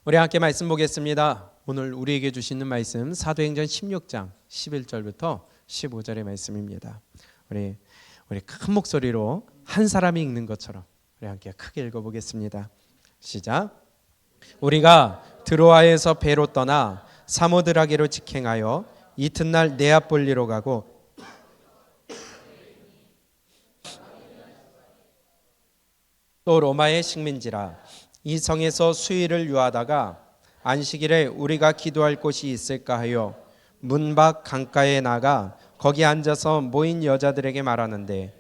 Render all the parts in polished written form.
우리 함께 말씀 보겠습니다. 오늘 우리에게 주시는 말씀 사도행전 16장 11절부터 15절의 말씀입니다. 우리 큰 목소리로 한 사람이 읽는 것처럼 우리 함께 크게 읽어보겠습니다. 시작. 우리가 드로아에서 배로 떠나 사모드라게로 직행하여 이튿날 네아폴리로 가고 또 로마의 식민지라 이 성에서 수일을 유하다가 안식일에 우리가 기도할 곳이 있을까 하여 문 밖 강가에 나가 거기 앉아서 모인 여자들에게 말하는데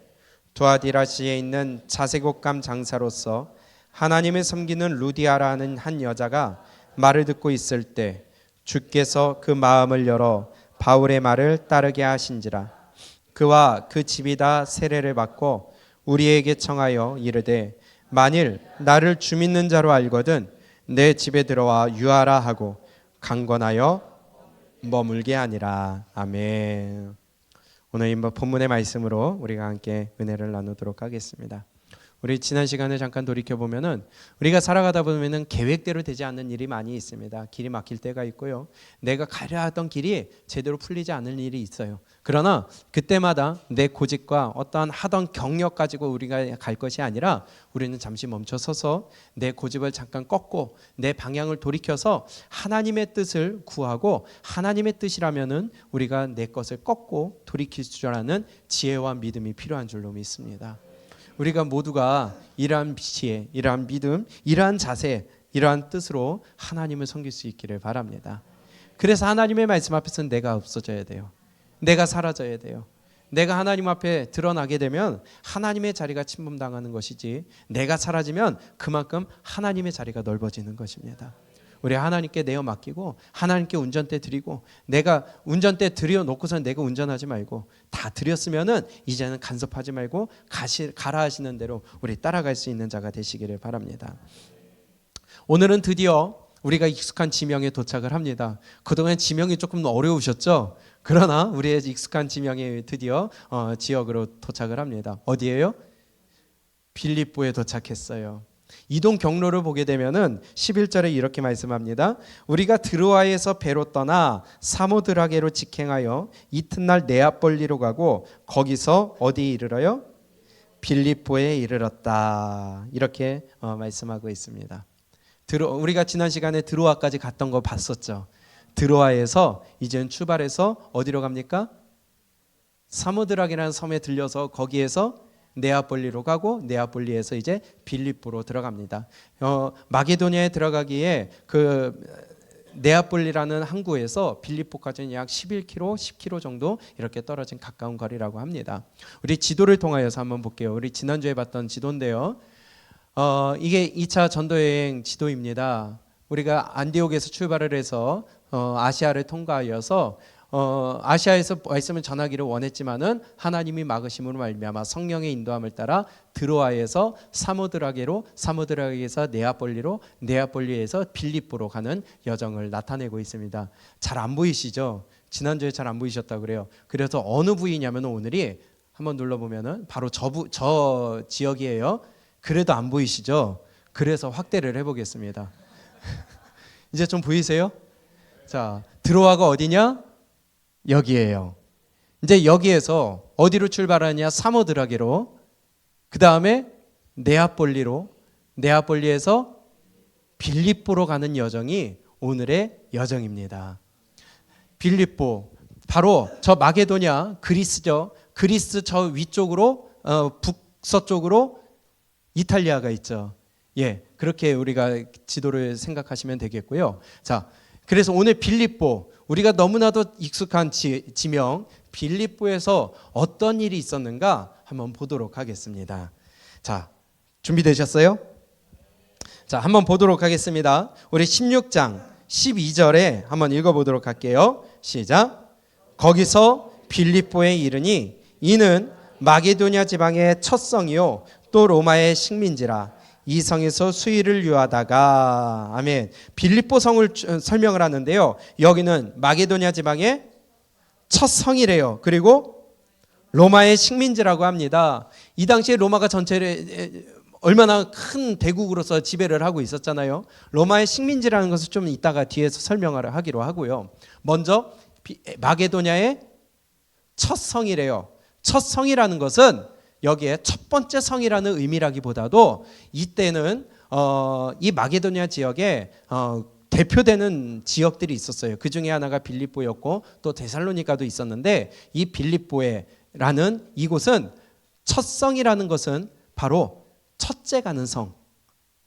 두아디라시에 있는 자색옷감 장사로서 하나님을 섬기는 루디아라 하는 한 여자가 말을 듣고 있을 때 주께서 그 마음을 열어 바울의 말을 따르게 하신지라. 그와 그 집이 다 세례를 받고 우리에게 청하여 이르되 만일 나를 주 믿는 자로 알거든 내 집에 들어와 유하라 하고 강권하여 머물게 하니라. 아멘. 오늘 이 본문의 말씀으로 우리가 함께 은혜를 나누도록 하겠습니다. 우리 지난 시간을 잠깐 돌이켜보면은 우리가 살아가다 보면은 계획대로 되지 않는 일이 많이 있습니다. 길이 막힐 때가 있고요. 내가 가려 하던 길이 제대로 풀리지 않을 일이 있어요. 그러나 그때마다 내 고집과 어떠한 하던 경력 가지고 우리가 갈 것이 아니라 우리는 잠시 멈춰 서서 내 고집을 잠깐 꺾고 내 방향을 돌이켜서 하나님의 뜻을 구하고 하나님의 뜻이라면은 우리가 내 것을 꺾고 돌이킬 줄 아는 지혜와 믿음이 필요한 줄로 믿습니다. 우리가 모두가 이러한 지혜, 이러한 믿음, 이러한 자세, 이러한 뜻으로 하나님을 섬길 수 있기를 바랍니다. 그래서 하나님의 말씀 앞에서는 내가 없어져야 돼요. 내가 사라져야 돼요. 내가 하나님 앞에 드러나게 되면 하나님의 자리가 침범당하는 것이지 내가 사라지면 그만큼 하나님의 자리가 넓어지는 것입니다. 우리 하나님께 내어 맡기고 하나님께 운전대 드리고 내가 운전대 들여놓고선 내가 운전하지 말고 다 드렸으면은 이제는 간섭하지 말고 가라 하시는 대로 우리 따라갈 수 있는 자가 되시기를 바랍니다. 오늘은 드디어 우리가 익숙한 지명에 도착을 합니다. 그동안 지명이 조금 어려우셨죠? 그러나 우리의 익숙한 지명에 드디어 지역으로 도착을 합니다. 어디예요? 빌립보에 도착했어요. 이동 경로를 보게 되면은 11절에 이렇게 말씀합니다. 우리가 드로아에서 배로 떠나 사모드라게로 직행하여 이튿날 네아폴리로 가고 거기서 어디 이르러요? 빌립보에 이르렀다. 이렇게 말씀하고 있습니다. 우리가 지난 시간에 드로아까지 갔던 거 봤었죠. 드로아에서 이제는 출발해서 어디로 갑니까? 사모드라게라는 섬에 들려서 거기에서 네아폴리로 가고 네아폴리에서 이제 빌립보로 들어갑니다. 마게도니아에 들어가기에 그 네아폴리라는 항구에서 빌립보까지는 약 11km, 10km 정도 이렇게 떨어진 가까운 거리라고 합니다. 우리 지도를 통하여서 한번 볼게요. 우리 지난주에 봤던 지도인데요. 이게 2차 전도여행 지도입니다. 우리가 안디옥에서 출발을 해서 아시아를 통과하여서 아시아에서 말씀을 전하기를 원했지만은 하나님이 막으심으로 말미암아 성령의 인도함을 따라 드로아에서 사모드라게로, 사모드라게에서 네아폴리로, 네아폴리에서 빌립보로 가는 여정을 나타내고 있습니다. 잘 안 보이시죠? 지난주에 잘 안 보이셨다고 그래요. 그래서 어느 부위냐면 오늘이 한번 눌러보면은 바로 저 지역이에요. 그래도 안 보이시죠? 그래서 확대를 해보겠습니다. 이제 좀 보이세요? 자, 드로아가 어디냐? 여기에요. 이제 여기에서 어디로 출발하냐? 사모드라게로, 그 다음에 네아폴리로, 네아폴리에서 빌립보로 가는 여정이 오늘의 여정입니다. 빌립보, 바로 저 마게도냐, 그리스죠. 그리스 저 위쪽으로 북서쪽으로 이탈리아가 있죠. 예, 그렇게 우리가 지도를 생각하시면 되겠고요. 자, 그래서 오늘 빌립보, 우리가 너무나도 익숙한 지명 빌립보에서 어떤 일이 있었는가 한번 보도록 하겠습니다. 자, 준비되셨어요? 자, 한번 보도록 하겠습니다. 우리 16장 12절에 한번 읽어보도록 할게요. 시작. 거기서 빌립보에 이르니 이는 마게도냐 지방의 첫 성이요 또 로마의 식민지라 이 성에서 수일을 유하다가 아멘. 빌립보 성을 설명을 하는데요. 여기는 마게도냐 지방의 첫 성이래요. 그리고 로마의 식민지라고 합니다. 이 당시에 로마가 전체를 얼마나 큰 대국으로서 지배를 하고 있었잖아요. 로마의 식민지라는 것을 좀 이따가 뒤에서 설명을 하기로 하고요. 먼저 마게도냐의 첫 성이래요. 첫 성이라는 것은 여기에 첫 번째 성이라는 의미라기보다도 이때는 이 마게도냐 지역에 대표되는 지역들이 있었어요. 그 중에 하나가 빌립보였고 또 데살로니가도 있었는데 이 빌립보라는 이곳은 첫 성이라는 것은 바로 첫째 가는 성,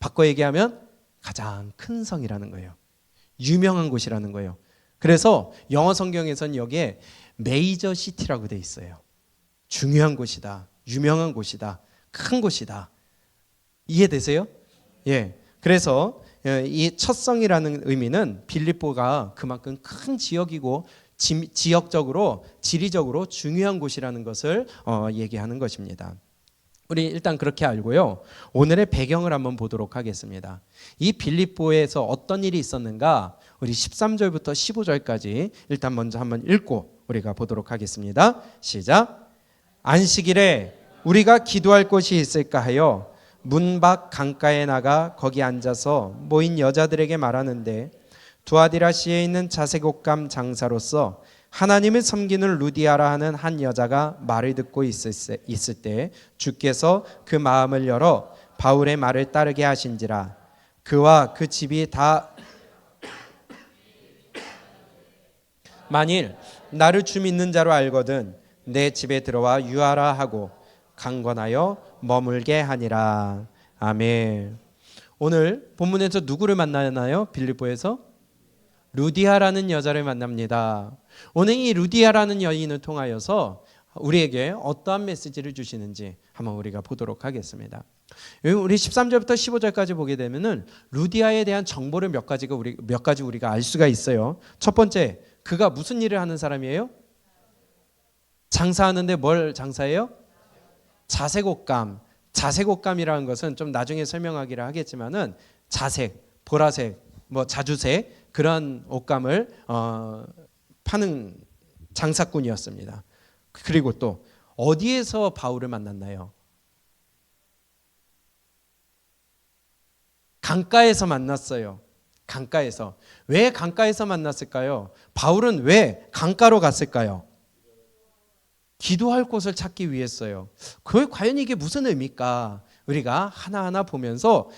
바꿔 얘기하면 가장 큰 성이라는 거예요. 유명한 곳이라는 거예요. 그래서 영어 성경에서는 여기에 메이저 시티라고 돼 있어요. 중요한 곳이다, 유명한 곳이다, 큰 곳이다. 이해되세요? 예. 그래서 이 첫성이라는 의미는 빌립보가 그만큼 큰 지역이고 지역적으로 지리적으로 중요한 곳이라는 것을 얘기하는 것입니다. 우리 일단 그렇게 알고요. 오늘의 배경을 한번 보도록 하겠습니다. 이 빌립보에서 어떤 일이 있었는가? 우리 13절부터 15절까지 일단 먼저 한번 읽고 우리가 보도록 하겠습니다. 시작. 안식일에 우리가 기도할 곳이 있을까 하여 문 밖 강가에 나가 거기 앉아서 모인 여자들에게 말하는데 두아디라시에 있는 자색옷감 장사로서 하나님을 섬기는 루디아라 하는 한 여자가 말을 듣고 있을 때 주께서 그 마음을 열어 바울의 말을 따르게 하신지라. 그와 그 집이 다 만일 나를 주 믿는 자로 알거든 내 집에 들어와 유하라 하고 강권하여 머물게 하니라. 아멘. 오늘 본문에서 누구를 만나나요? 빌립보에서 루디아라는 여자를 만납니다. 오늘 이 루디아라는 여인을 통하여서 우리에게 어떠한 메시지를 주시는지 한번 우리가 보도록 하겠습니다. 우리 13절부터 15절까지 보게 되면은 루디아에 대한 정보를 몇 가지 우리가 알 수가 있어요. 첫 번째, 그가 무슨 일을 하는 사람이에요? 장사하는데 뭘 장사해요? 자색옷감. 자색옷감이라는 것은 좀 나중에 설명하기를 하겠지만은 자색, 보라색, 자주색 그런 옷감을 파는 장사꾼이었습니다. 그리고 또 어디에서 바울을 만났나요? 강가에서 만났어요. 강가에서. 왜 강가에서 만났을까요? 바울은 왜 강가로 갔을까요? 기도할 곳을 찾기 위해서요. 과연 이게 무슨 의미일까? 우리가 하나하나 보면서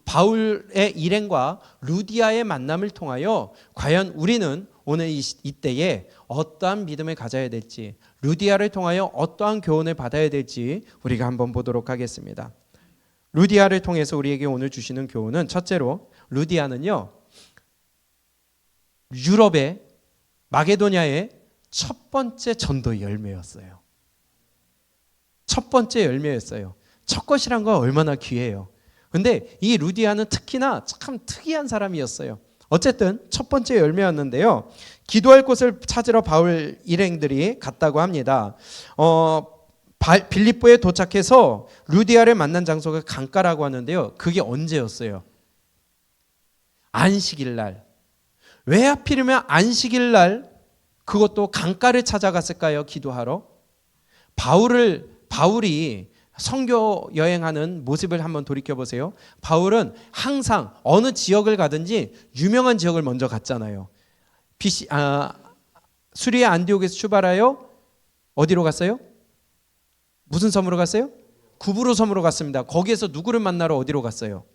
바울의 일행과 루디아의 만남을 통하여 과연 우리는 오늘 이때에 어떠한 믿음을 가져야 될지, 루디아를 통하여 어떠한 교훈을 받아야 될지 우리가 한번 보도록 하겠습니다. 루디아를 통해서 우리에게 오늘 주시는 교훈은 첫째로 루디아는요, 유럽의 마게도냐의 첫 번째 전도 열매였어요. 첫 번째 열매였어요. 첫 것이란 건 얼마나 귀해요. 근데 이 루디아는 특히나 참 특이한 사람이었어요. 어쨌든 첫 번째 열매였는데요. 기도할 곳을 찾으러 바울 일행들이 갔다고 합니다. 빌립보에 도착해서 루디아를 만난 장소가 강가라고 하는데요. 그게 언제였어요? 안식일 날. 왜 하필이면 안식일 날 그것도 강가를 찾아갔을까요? 기도하러. 바울이 선교 여행하는 모습을 한번 돌이켜 보세요. 바울은 항상 어느 지역을 가든지 유명한 지역을 먼저 갔잖아요. 수리아 안디옥에서 출발하여 어디로 갔어요? 무슨 섬으로 갔어요? 구브로 섬으로 갔습니다. 거기에서 누구를 만나러 어디로 갔어요?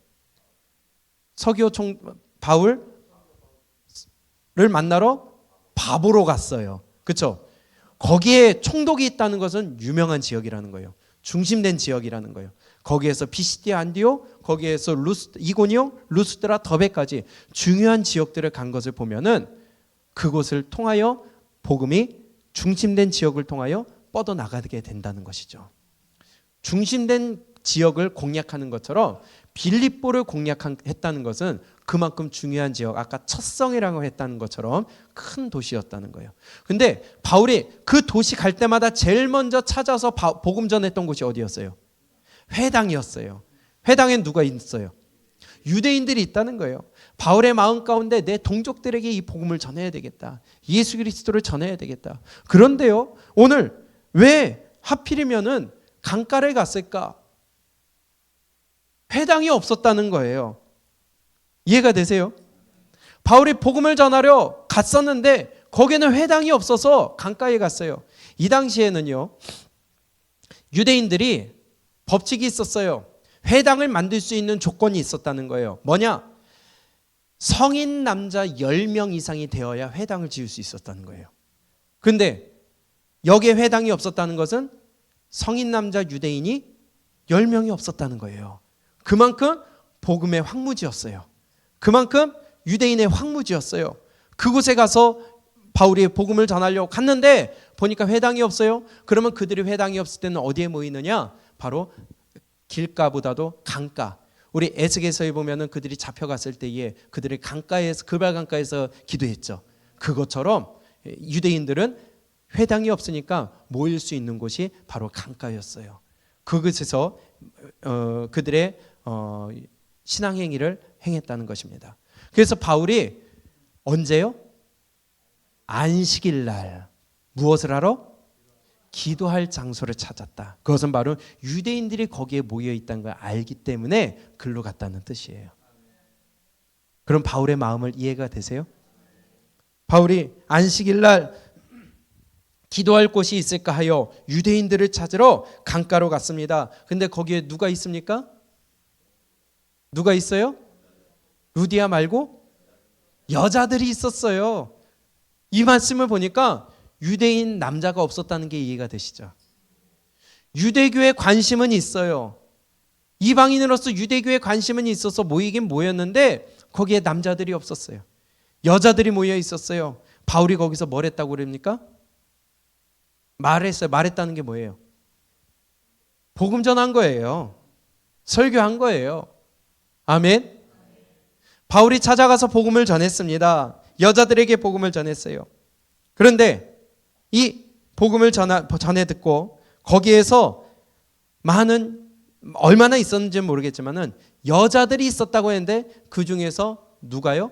바울을 만나러 바보로 갔어요. 그렇죠? 거기에 총독이 있다는 것은 유명한 지역이라는 거예요. 중심된 지역이라는 거예요. 거기에서 비시디아 안디옥, 거기에서 이고니온, 루스드라, 더베까지 중요한 지역들을 간 것을 보면은 그곳을 통하여 복음이 중심된 지역을 통하여 뻗어나가게 된다는 것이죠. 중심된 지역을 공략하는 것처럼 빌립보를 공략했다는 것은 그만큼 중요한 지역, 아까 첫성이라고 했다는 것처럼 큰 도시였다는 거예요. 근데 바울이 그 도시 갈 때마다 제일 먼저 찾아서 복음 전했던 곳이 어디였어요? 회당이었어요. 회당엔 누가 있어요? 유대인들이 있다는 거예요. 바울의 마음 가운데 내 동족들에게 이 복음을 전해야 되겠다. 예수 그리스도를 전해야 되겠다. 그런데요, 오늘 왜 하필이면은 강가를 갔을까? 회당이 없었다는 거예요. 이해가 되세요? 바울이 복음을 전하려 갔었는데 거기는 회당이 없어서 강가에 갔어요. 이 당시에는요, 유대인들이 법칙이 있었어요. 회당을 만들 수 있는 조건이 있었다는 거예요. 뭐냐? 성인 남자 10명 이상이 되어야 회당을 지을 수 있었다는 거예요. 그런데 여기에 회당이 없었다는 것은 성인 남자 유대인이 10명이 없었다는 거예요. 그만큼 복음의 황무지였어요. 그만큼 유대인의 황무지였어요. 그곳에 가서 바울이 복음을 전하려고 갔는데 보니까 회당이 없어요. 그러면 그들이 회당이 없을 때는 어디에 모이느냐? 바로 길가보다도 강가. 우리 에스겔서에 보면은 그들이 잡혀갔을 때에 그들이 강가에서, 그발 강가에서 기도했죠. 그것처럼 유대인들은 회당이 없으니까 모일 수 있는 곳이 바로 강가였어요. 그곳에서 그들의 신앙 행위를 행했다는 것입니다. 그래서 바울이 언제요? 안식일 날 무엇을 하러? 기도할 장소를 찾았다. 그것은 바로 유대인들이 거기에 모여 있다는 걸 알기 때문에 글로 갔다는 뜻이에요. 그럼 바울의 마음을 이해가 되세요? 바울이 안식일 날 기도할 곳이 있을까 하여 유대인들을 찾으러 강가로 갔습니다. 근데 거기에 누가 있습니까? 누가 있어요? 루디아 말고 여자들이 있었어요. 이 말씀을 보니까 유대인 남자가 없었다는 게 이해가 되시죠? 유대교에 관심은 있어요. 이방인으로서 유대교에 관심은 있어서 모이긴 모였는데 거기에 남자들이 없었어요. 여자들이 모여 있었어요. 바울이 거기서 뭘 했다고 그럽니까? 말했어요. 말했다는 게 뭐예요? 복음 전한 거예요. 설교한 거예요. 아멘. 바울이 찾아가서 복음을 전했습니다. 여자들에게 복음을 전했어요. 그런데 이 복음을 전해 듣고 거기에서 많은, 얼마나 있었는지는 모르겠지만은 여자들이 있었다고 했는데 그 중에서 누가요?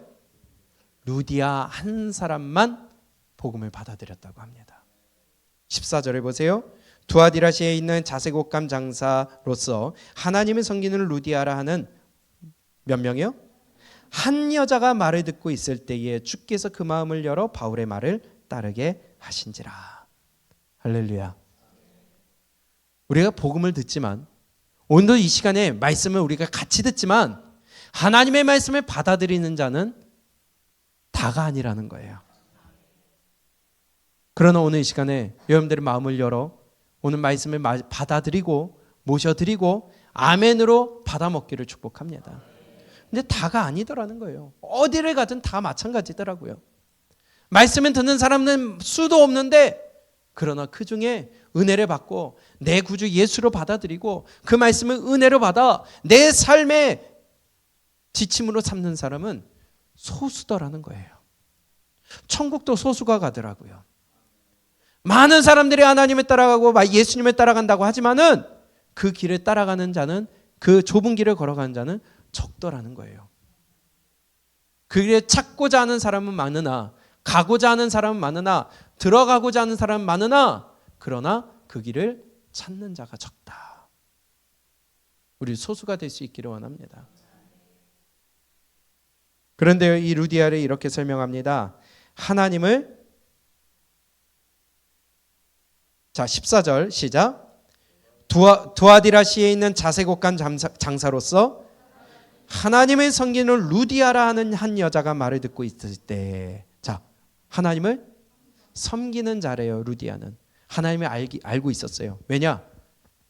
루디아 한 사람만 복음을 받아들였다고 합니다. 14절에 보세요. 두아디라시에 있는 자색 옷감 장사로서 하나님을 섬기는 루디아라 하는 몇 명이요? 한 여자가 말을 듣고 있을 때에 주께서 그 마음을 열어 바울의 말을 따르게 하신지라. 할렐루야. 우리가 복음을 듣지만, 오늘도 이 시간에 말씀을 우리가 같이 듣지만 하나님의 말씀을 받아들이는 자는 다가 아니라는 거예요. 그러나 오늘 이 시간에 여러분들의 마음을 열어 오늘 말씀을 받아들이고 모셔드리고 아멘으로 받아먹기를 축복합니다. 근데 다가 아니더라는 거예요. 어디를 가든 다 마찬가지더라고요. 말씀을 듣는 사람은 수도 없는데, 그러나 그 중에 은혜를 받고 내 구주 예수로 받아들이고 그 말씀을 은혜로 받아 내 삶의 지침으로 삼는 사람은 소수더라는 거예요. 천국도 소수가 가더라고요. 많은 사람들이 하나님을 따라가고 예수님을 따라간다고 하지만은 그 길을 따라가는 자는, 그 좁은 길을 걸어가는 자는 적더라는 거예요. 그 길에 찾고자 하는 사람은 많으나, 가고자 하는 사람은 많으나, 들어가고자 하는 사람은 많으나, 그러나 그 길을 찾는 자가 적다. 우리 소수가 될 수 있기를 원합니다. 그런데 이 루디아를 이렇게 설명합니다. 하나님을, 자 14절 시작. 두아디라시에 있는 자색 옷감 장사로서 하나님을 섬기는 루디아라 하는 한 여자가 말을 듣고 있을 때, 자 하나님을 섬기는 자래요. 루디아는 하나님을 알고 있었어요. 왜냐?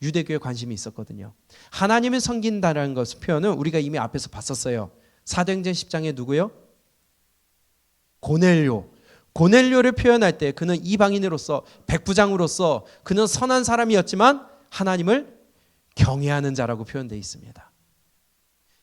유대교에 관심이 있었거든요. 하나님을 섬긴다라는 것을 표현은 우리가 이미 앞에서 봤었어요. 사도행전 10장에 누구요? 고넬료를 표현할 때 그는 이방인으로서, 백부장으로서 그는 선한 사람이었지만 하나님을 경외하는 자라고 표현되어 있습니다.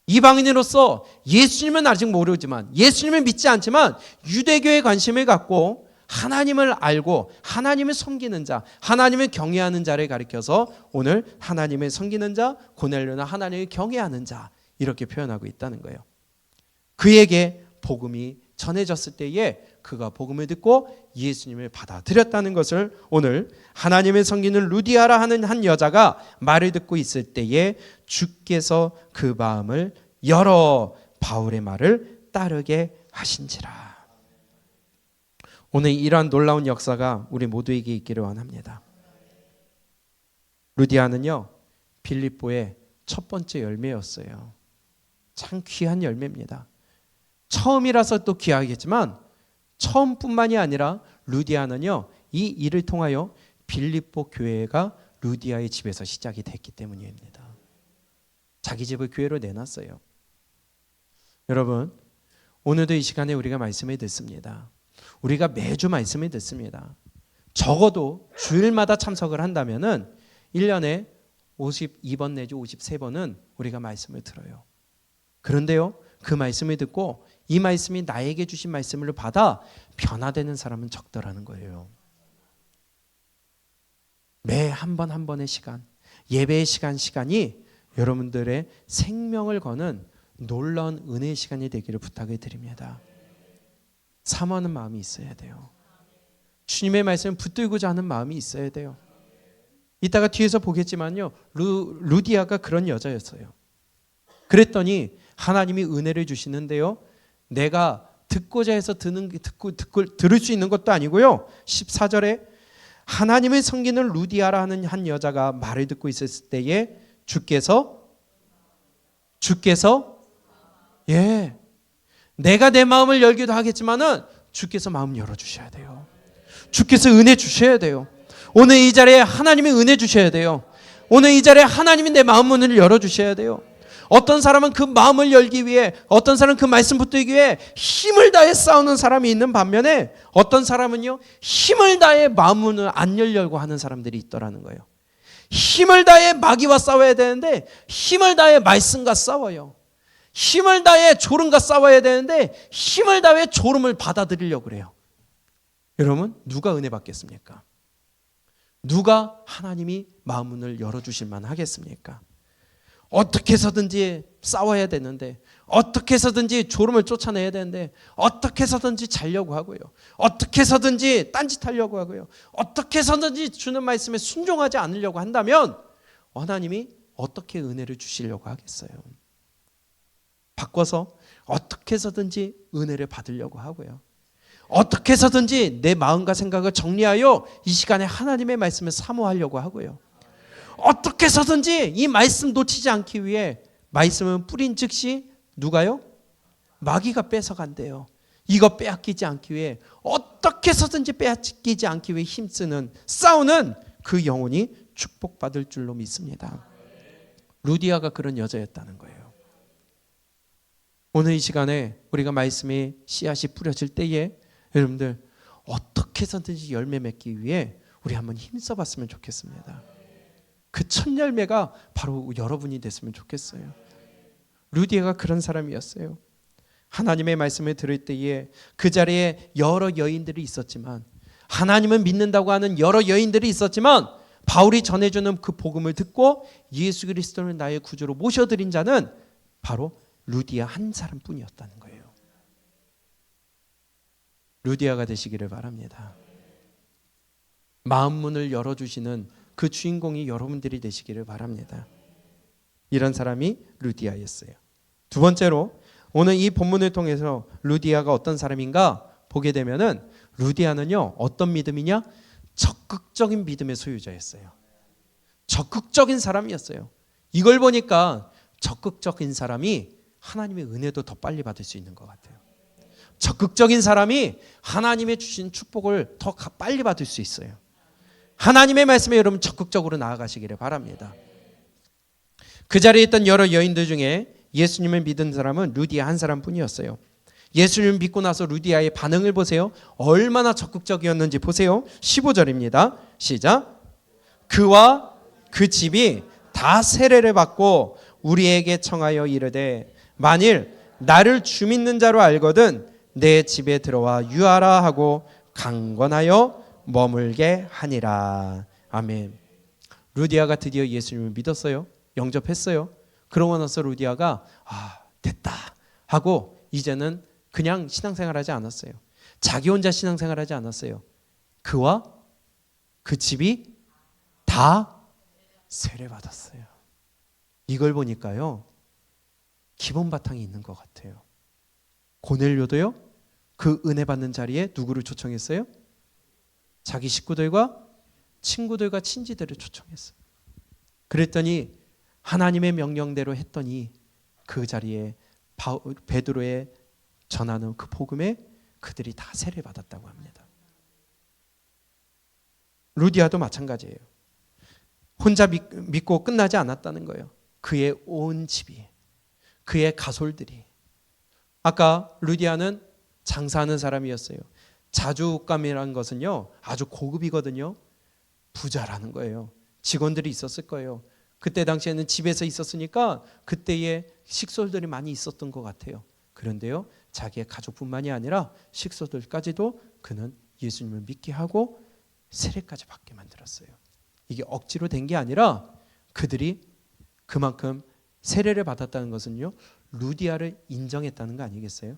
이방인으로서 예수님은 아직 모르지만, 예수님을 믿지 않지만 유대교에 관심을 갖고 하나님을 알고 하나님을 섬기는 자, 하나님을 경외하는 자를 가리켜서 오늘 하나님을 섬기는 자, 고넬료는 하나님을 경외하는 자, 이렇게 표현하고 있다는 거예요. 그에게 복음이 전해졌을 때에 그가 복음을 듣고 예수님을 받아들였다는 것을 오늘 하나님의 섬기는 루디아라 하는 한 여자가 말을 듣고 있을 때에 주께서 그 마음을 열어 바울의 말을 따르게 하신지라. 오늘 이러한 놀라운 역사가 우리 모두에게 있기를 원합니다. 루디아는요, 빌립보의 첫 번째 열매였어요. 참 귀한 열매입니다. 처음이라서 또 귀하겠지만 처음뿐만이 아니라 루디아는요, 이 일을 통하여 빌립보 교회가 루디아의 집에서 시작이 됐기 때문입니다. 자기 집을 교회로 내놨어요. 여러분, 오늘도 이 시간에 우리가 말씀을 듣습니다. 우리가 매주 말씀을 듣습니다. 적어도 주일마다 참석을 한다면은 1년에 52번 내지 53번은 우리가 말씀을 들어요. 그런데요, 그 말씀을 듣고 이 말씀이 나에게 주신 말씀을 받아 변화되는 사람은 적더라는 거예요. 매 한 번 한 번의 시간, 예배의 시간이 여러분들의 생명을 거는 놀라운 은혜의 시간이 되기를 부탁을 드립니다. 사모하는 마음이 있어야 돼요. 주님의 말씀을 붙들고자 하는 마음이 있어야 돼요. 이따가 뒤에서 보겠지만요, 루디아가 그런 여자였어요. 그랬더니 하나님이 은혜를 주시는데요, 내가 듣고자 해서 들을 수 있는 것도 아니고요, 14절에 하나님을 섬기는 루디아라 하는 한 여자가 말을 듣고 있었을 때에 주께서 내가 내 마음을 열기도 하겠지만은 주께서 마음 열어주셔야 돼요. 주께서 은혜 주셔야 돼요. 오늘 이 자리에 하나님이 은혜 주셔야 돼요. 오늘 이 자리에 하나님이 내 마음 문을 열어주셔야 돼요. 어떤 사람은 그 마음을 열기 위해, 어떤 사람은 그 말씀 붙들기 위해 힘을 다해 싸우는 사람이 있는 반면에 어떤 사람은요, 힘을 다해 마음 문을 안 열려고 하는 사람들이 있더라는 거예요. 힘을 다해 마귀와 싸워야 되는데 힘을 다해 말씀과 싸워요. 힘을 다해 졸음과 싸워야 되는데 힘을 다해 졸음을 받아들이려고 그래요. 여러분, 누가 은혜 받겠습니까? 누가 하나님이 마음 문을 열어주실 만하겠습니까? 어떻게 해서든지 싸워야 되는데, 어떻게 해서든지 졸음을 쫓아내야 되는데, 어떻게 해서든지 자려고 하고요, 어떻게 해서든지 딴짓하려고 하고요, 어떻게 해서든지 주는 말씀에 순종하지 않으려고 한다면 하나님이 어떻게 은혜를 주시려고 하겠어요? 바꿔서 어떻게 해서든지 은혜를 받으려고 하고요, 어떻게 해서든지 내 마음과 생각을 정리하여 이 시간에 하나님의 말씀을 사모하려고 하고요, 어떻게 해서든지 이 말씀 놓치지 않기 위해 말씀은 뿌린 즉시 누가요? 마귀가 뺏어간대요. 이거 빼앗기지 않기 위해 어떻게 해서든지 빼앗기지 않기 위해 힘쓰는, 싸우는 그 영혼이 축복받을 줄로 믿습니다. 루디아가 그런 여자였다는 거예요. 오늘 이 시간에 우리가 말씀의 씨앗이 뿌려질 때에 여러분들 어떻게 해서든지 열매 맺기 위해 우리 한번 힘써봤으면 좋겠습니다. 그 첫 열매가 바로 여러분이 됐으면 좋겠어요. 루디아가 그런 사람이었어요. 하나님의 말씀을 들을 때에 그 자리에 여러 여인들이 있었지만, 하나님을 믿는다고 하는 여러 여인들이 있었지만, 바울이 전해주는 그 복음을 듣고 예수 그리스도를 나의 구주로 모셔드린 자는 바로 루디아 한 사람뿐이었다는 거예요. 루디아가 되시기를 바랍니다. 마음 문을 열어주시는 그 주인공이 여러분들이 되시기를 바랍니다. 이런 사람이 루디아였어요. 두 번째로 오늘 이 본문을 통해서 루디아가 어떤 사람인가 보게 되면은, 루디아는요, 어떤 믿음이냐? 적극적인 믿음의 소유자였어요. 적극적인 사람이었어요. 이걸 보니까 적극적인 사람이 하나님의 은혜도 더 빨리 받을 수 있는 것 같아요. 적극적인 사람이 하나님의 주신 축복을 더 빨리 받을 수 있어요. 하나님의 말씀에 여러분 적극적으로 나아가시기를 바랍니다. 그 자리에 있던 여러 여인들 중에 예수님을 믿은 사람은 루디아 한 사람뿐이었어요. 예수님을 믿고 나서 루디아의 반응을 보세요. 얼마나 적극적이었는지 보세요. 15절입니다. 시작. 그와 그 집이 다 세례를 받고 우리에게 청하여 이르되, 만일 나를 주 믿는 자로 알거든 내 집에 들어와 유하라 하고 강권하여 머물게 하니라. 아멘. 루디아가 드디어 예수님을 믿었어요. 영접했어요. 그러고 나서 루디아가 됐다 하고 이제는 그냥 신앙생활하지 않았어요. 자기 혼자 신앙생활하지 않았어요. 그와 그 집이 다 세례받았어요. 이걸 보니까요, 기본 바탕이 있는 것 같아요. 고넬료도요, 그 은혜 받는 자리에 누구를 초청했어요? 자기 식구들과 친구들과 친지들을 초청했어요. 그랬더니 하나님의 명령대로 했더니 그 자리에 베드로의 전하는 그 복음에 그들이 다 세례받았다고 합니다. 루디아도 마찬가지예요. 혼자 믿고 끝나지 않았다는 거예요. 그의 온 집이, 그의 가솔들이. 아까 루디아는 장사하는 사람이었어요. 자주감이라는 것은요, 아주 고급이거든요. 부자라는 거예요. 직원들이 있었을 거예요. 그때 당시에는 집에서 있었으니까 그때의 식솔들이 많이 있었던 것 같아요. 그런데요, 자기의 가족뿐만이 아니라 식솔들까지도 그는 예수님을 믿게 하고 세례까지 받게 만들었어요. 이게 억지로 된 게 아니라 그들이 그만큼 세례를 받았다는 것은요, 루디아를 인정했다는 거 아니겠어요?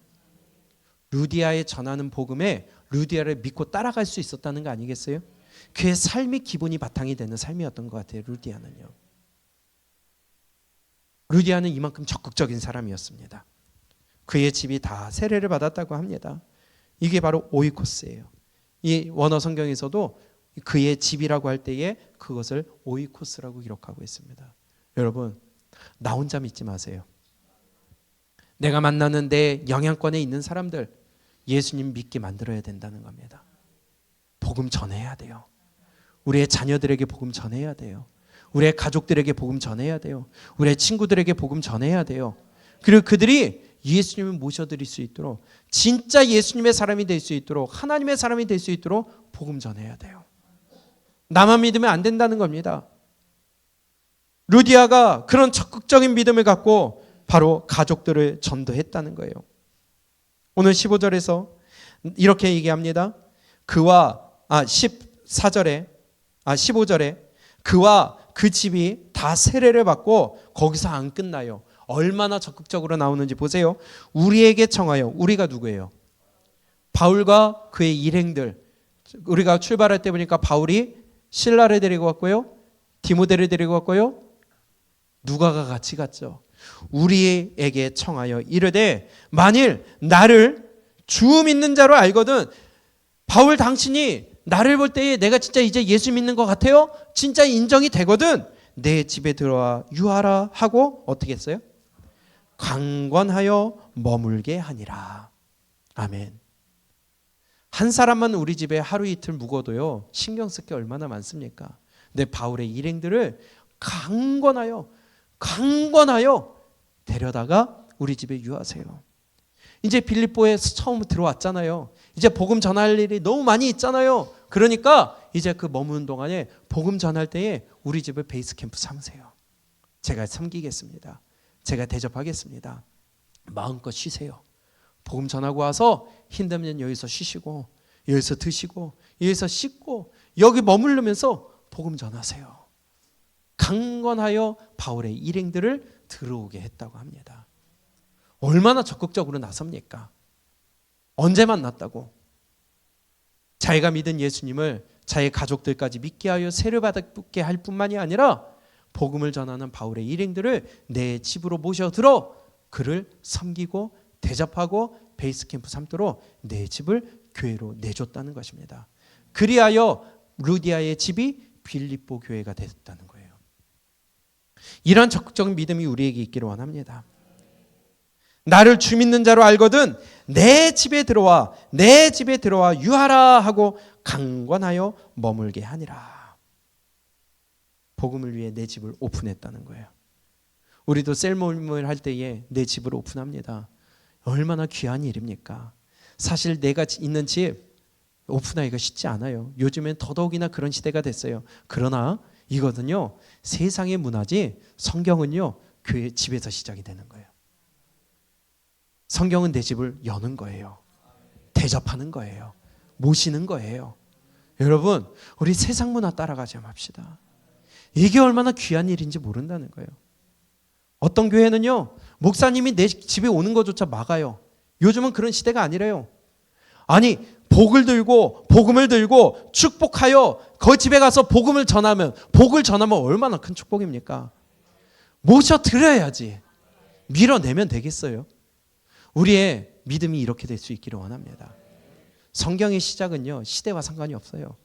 루디아에 전하는 복음에 루디아를 믿고 따라갈 수 있었다는 거 아니겠어요? 그의 삶이 기본이 바탕이 되는 삶이었던 것 같아요. 루디아는요. 루디아는 이만큼 적극적인 사람이었습니다. 그의 집이 다 세례를 받았다고 합니다. 이게 바로 오이코스예요. 이 원어 성경에서도 그의 집이라고 할 때에 그것을 오이코스라고 기록하고 있습니다. 여러분, 나 혼자 믿지 마세요. 내가 만나는 내 영향권에 있는 사람들, 예수님 믿게 만들어야 된다는 겁니다. 복음 전해야 돼요. 우리의 자녀들에게 복음 전해야 돼요. 우리의 가족들에게 복음 전해야 돼요. 우리의 친구들에게 복음 전해야 돼요. 그리고 그들이 예수님을 모셔드릴 수 있도록, 진짜 예수님의 사람이 될 수 있도록, 하나님의 사람이 될 수 있도록 복음 전해야 돼요. 나만 믿으면 안 된다는 겁니다. 루디아가 그런 적극적인 믿음을 갖고 바로 가족들을 전도했다는 거예요. 오늘 15절에서 이렇게 얘기합니다. 15절에 그와 그 집이 다 세례를 받고 거기서 안 끝나요. 얼마나 적극적으로 나오는지 보세요. 우리에게 청하여, 우리가 누구예요? 바울과 그의 일행들. 우리가 출발할 때 보니까 바울이 실라를 데리고 왔고요, 디모데를 데리고 왔고요, 누가가 같이 갔죠. 우리에게 청하여 이르되 만일 나를 주 믿는 자로 알거든. 바울, 당신이 나를 볼 때에 내가 진짜 이제 예수 믿는 것 같아요? 진짜 인정이 되거든. 내 집에 들어와 유하라 하고 어떻게 했어요? 강권하여 머물게 하니라. 아멘. 한 사람만 우리 집에 하루 이틀 묵어도요, 신경 쓸 게 얼마나 많습니까? 근데 바울의 일행들을 강권하여 데려다가 우리 집에 유하세요. 이제 빌립보에 처음 들어왔잖아요. 이제 복음 전할 일이 너무 많이 있잖아요. 그러니까 이제 그 머무는 동안에 복음 전할 때에 우리 집을 베이스 캠프 삼으세요. 제가 섬기겠습니다. 제가 대접하겠습니다. 마음껏 쉬세요. 복음 전하고 와서 힘들면 여기서 쉬시고, 여기서 드시고, 여기서 씻고, 여기 머무르면서 복음 전하세요. 강권하여 바울의 일행들을 들어오게 했다고 합니다. 얼마나 적극적으로 나섭니까? 언제 만났다고? 자기가 믿은 예수님을 자기 가족들까지 믿게 하여 세례받게 할 뿐만이 아니라 복음을 전하는 바울의 일행들을 내 집으로 모셔들어 그를 섬기고 대접하고 베이스 캠프 삼도록 내 집을 교회로 내줬다는 것입니다. 그리하여 루디아의 집이 빌립보 교회가 됐다는 거예요. 이러한 적극적인 믿음이 우리에게 있기를 원합니다. 나를 주 믿는 자로 알거든 내 집에 들어와 유하라 하고 강권하여 머물게 하니라. 복음을 위해 내 집을 오픈했다는 거예요. 우리도 셀 모임을 할 때에 내 집을 오픈합니다. 얼마나 귀한 일입니까? 사실 내가 있는 집 오픈하기가 쉽지 않아요. 요즘엔 더더욱이나 그런 시대가 됐어요. 그러나 이거든요, 세상의 문화지 성경은요, 교회 집에서 시작이 되는 거예요. 성경은 내 집을 여는 거예요. 대접하는 거예요. 모시는 거예요. 여러분, 우리 세상 문화 따라가지 맙시다. 이게 얼마나 귀한 일인지 모른다는 거예요. 어떤 교회는요, 목사님이 내 집에 오는 것조차 막아요. 요즘은 그런 시대가 아니래요. 아니, 복을 들고 복음을 들고 축복하여 그 집에 가서 복음을 전하면, 복을 전하면 얼마나 큰 축복입니까? 모셔 드려야지. 밀어내면 되겠어요? 우리의 믿음이 이렇게 될 수 있기를 원합니다. 성경의 시작은요, 시대와 상관이 없어요.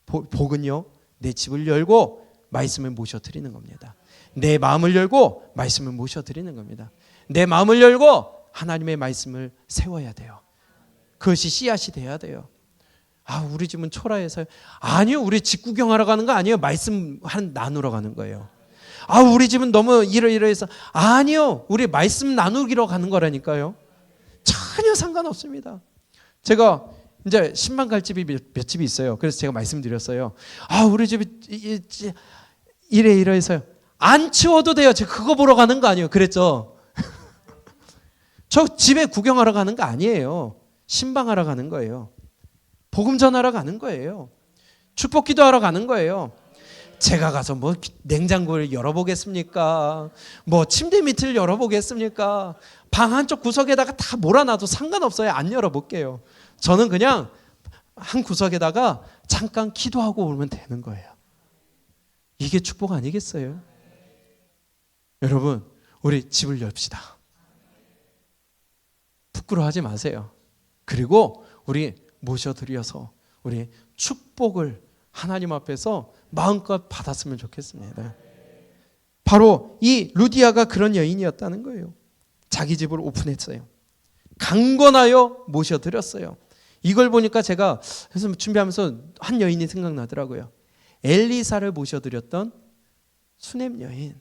복은요, 내 집을 열고 말씀을 모셔 드리는 겁니다. 내 마음을 열고 말씀을 모셔 드리는 겁니다. 내 마음을 열고 하나님의 말씀을 세워야 돼요. 그것이 씨앗이 돼야 돼요. 아, 우리 집은 초라해서요. 아니요, 우리 집 구경하러 가는 거 아니에요. 말씀 나누러 가는 거예요. 아, 우리 집은 너무 이러이러해서. 아니요, 우리 말씀 나누기로 가는 거라니까요. 전혀 상관없습니다. 제가 이제 신방 갈 집이 몇 집이 있어요. 그래서 제가 말씀드렸어요. 아, 우리 집이 이러해서요. 안 치워도 돼요. 제가 그거 보러 가는 거 아니에요. 그랬죠. 저 집에 구경하러 가는 거 아니에요. 신방하러 가는 거예요. 복음 전하러 가는 거예요. 축복 기도하러 가는 거예요. 제가 가서 뭐 냉장고를 열어보겠습니까? 뭐 침대 밑을 열어보겠습니까? 방 한쪽 구석에다가 다 몰아놔도 상관없어요. 안 열어볼게요. 저는 그냥 한 구석에다가 잠깐 기도하고 오면 되는 거예요. 이게 축복 아니겠어요? 여러분, 우리 집을 엽시다. 부끄러워하지 마세요. 그리고 우리 모셔드려서 우리 축복을 하나님 앞에서 마음껏 받았으면 좋겠습니다. 바로 이 루디아가 그런 여인이었다는 거예요. 자기 집을 오픈했어요. 강권하여 모셔드렸어요. 이걸 보니까 제가 그래서 준비하면서 한 여인이 생각나더라고요. 엘리사를 모셔드렸던 수넴 여인.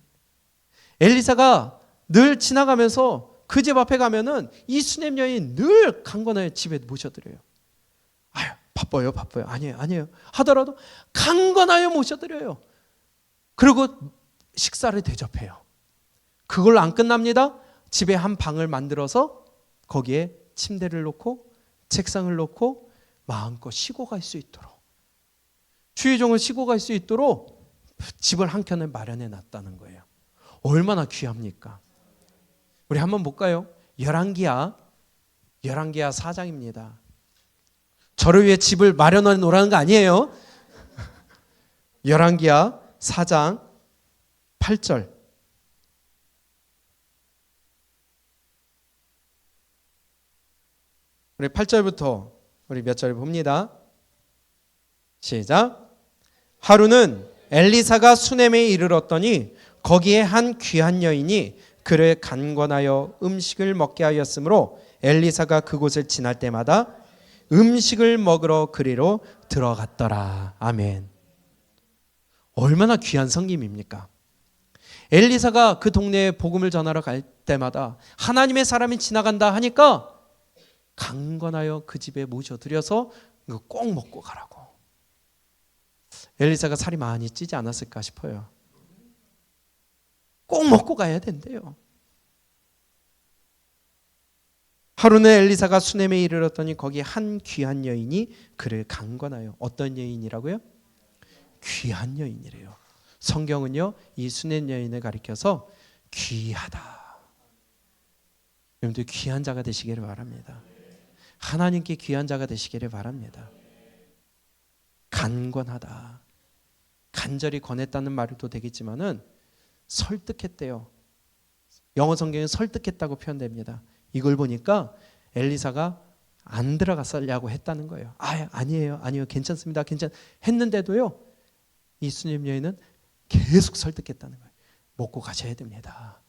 엘리사가 늘 지나가면서 그 집 앞에 가면은 이 수넴 여인 늘 강권하여 집에 모셔드려요. 아유, 바빠요. 아니에요. 하더라도 강권하여 모셔드려요. 그리고 식사를 대접해요. 그걸로 안 끝납니다. 집에 한 방을 만들어서 거기에 침대를 놓고 책상을 놓고 마음껏 쉬고 갈 수 있도록, 주의종을 쉬고 갈 수 있도록 집을 한 켠에 마련해 놨다는 거예요. 얼마나 귀합니까? 우리 한번 볼까요? 열왕기하 4장입니다. 저를 위해 집을 마련해 놓으라는 거 아니에요. 열왕기하 4장 8절. 우리 8절부터 우리 몇 절 봅니다. 시작. 하루는 엘리사가 수넴에 이르렀더니 거기에 한 귀한 여인이 그를 간권하여 음식을 먹게 하였으므로 엘리사가 그곳을 지날 때마다 음식을 먹으러 그리로 들어갔더라. 아멘. 얼마나 귀한 성김입니까? 엘리사가 그 동네에 복음을 전하러 갈 때마다 하나님의 사람이 지나간다 하니까 강권하여 그 집에 모셔드려서 이거 꼭 먹고 가라고. 엘리사가 살이 많이 찌지 않았을까 싶어요. 꼭 먹고 가야 된대요. 하루는 엘리사가 수넴에 이르렀더니 거기 한 귀한 여인이 그를 강권하여. 어떤 여인이라고요? 귀한 여인이래요. 성경은요, 이 수넴 여인을 가리켜서 귀하다. 여러분들 귀한 자가 되시기를 바랍니다. 하나님께 귀한 자가 되시기를 바랍니다. 간권하다. 간절히 권했다는 말도 되겠지만은 설득했대요. 영어 성경에 설득했다고 표현됩니다. 이걸 보니까 엘리사가 안 들어갔으려고 했다는 거예요. 아니에요, 괜찮습니다, 했는데도요, 이 수넴 여인은 계속 설득했다는 거예요. 먹고 가셔야 됩니다.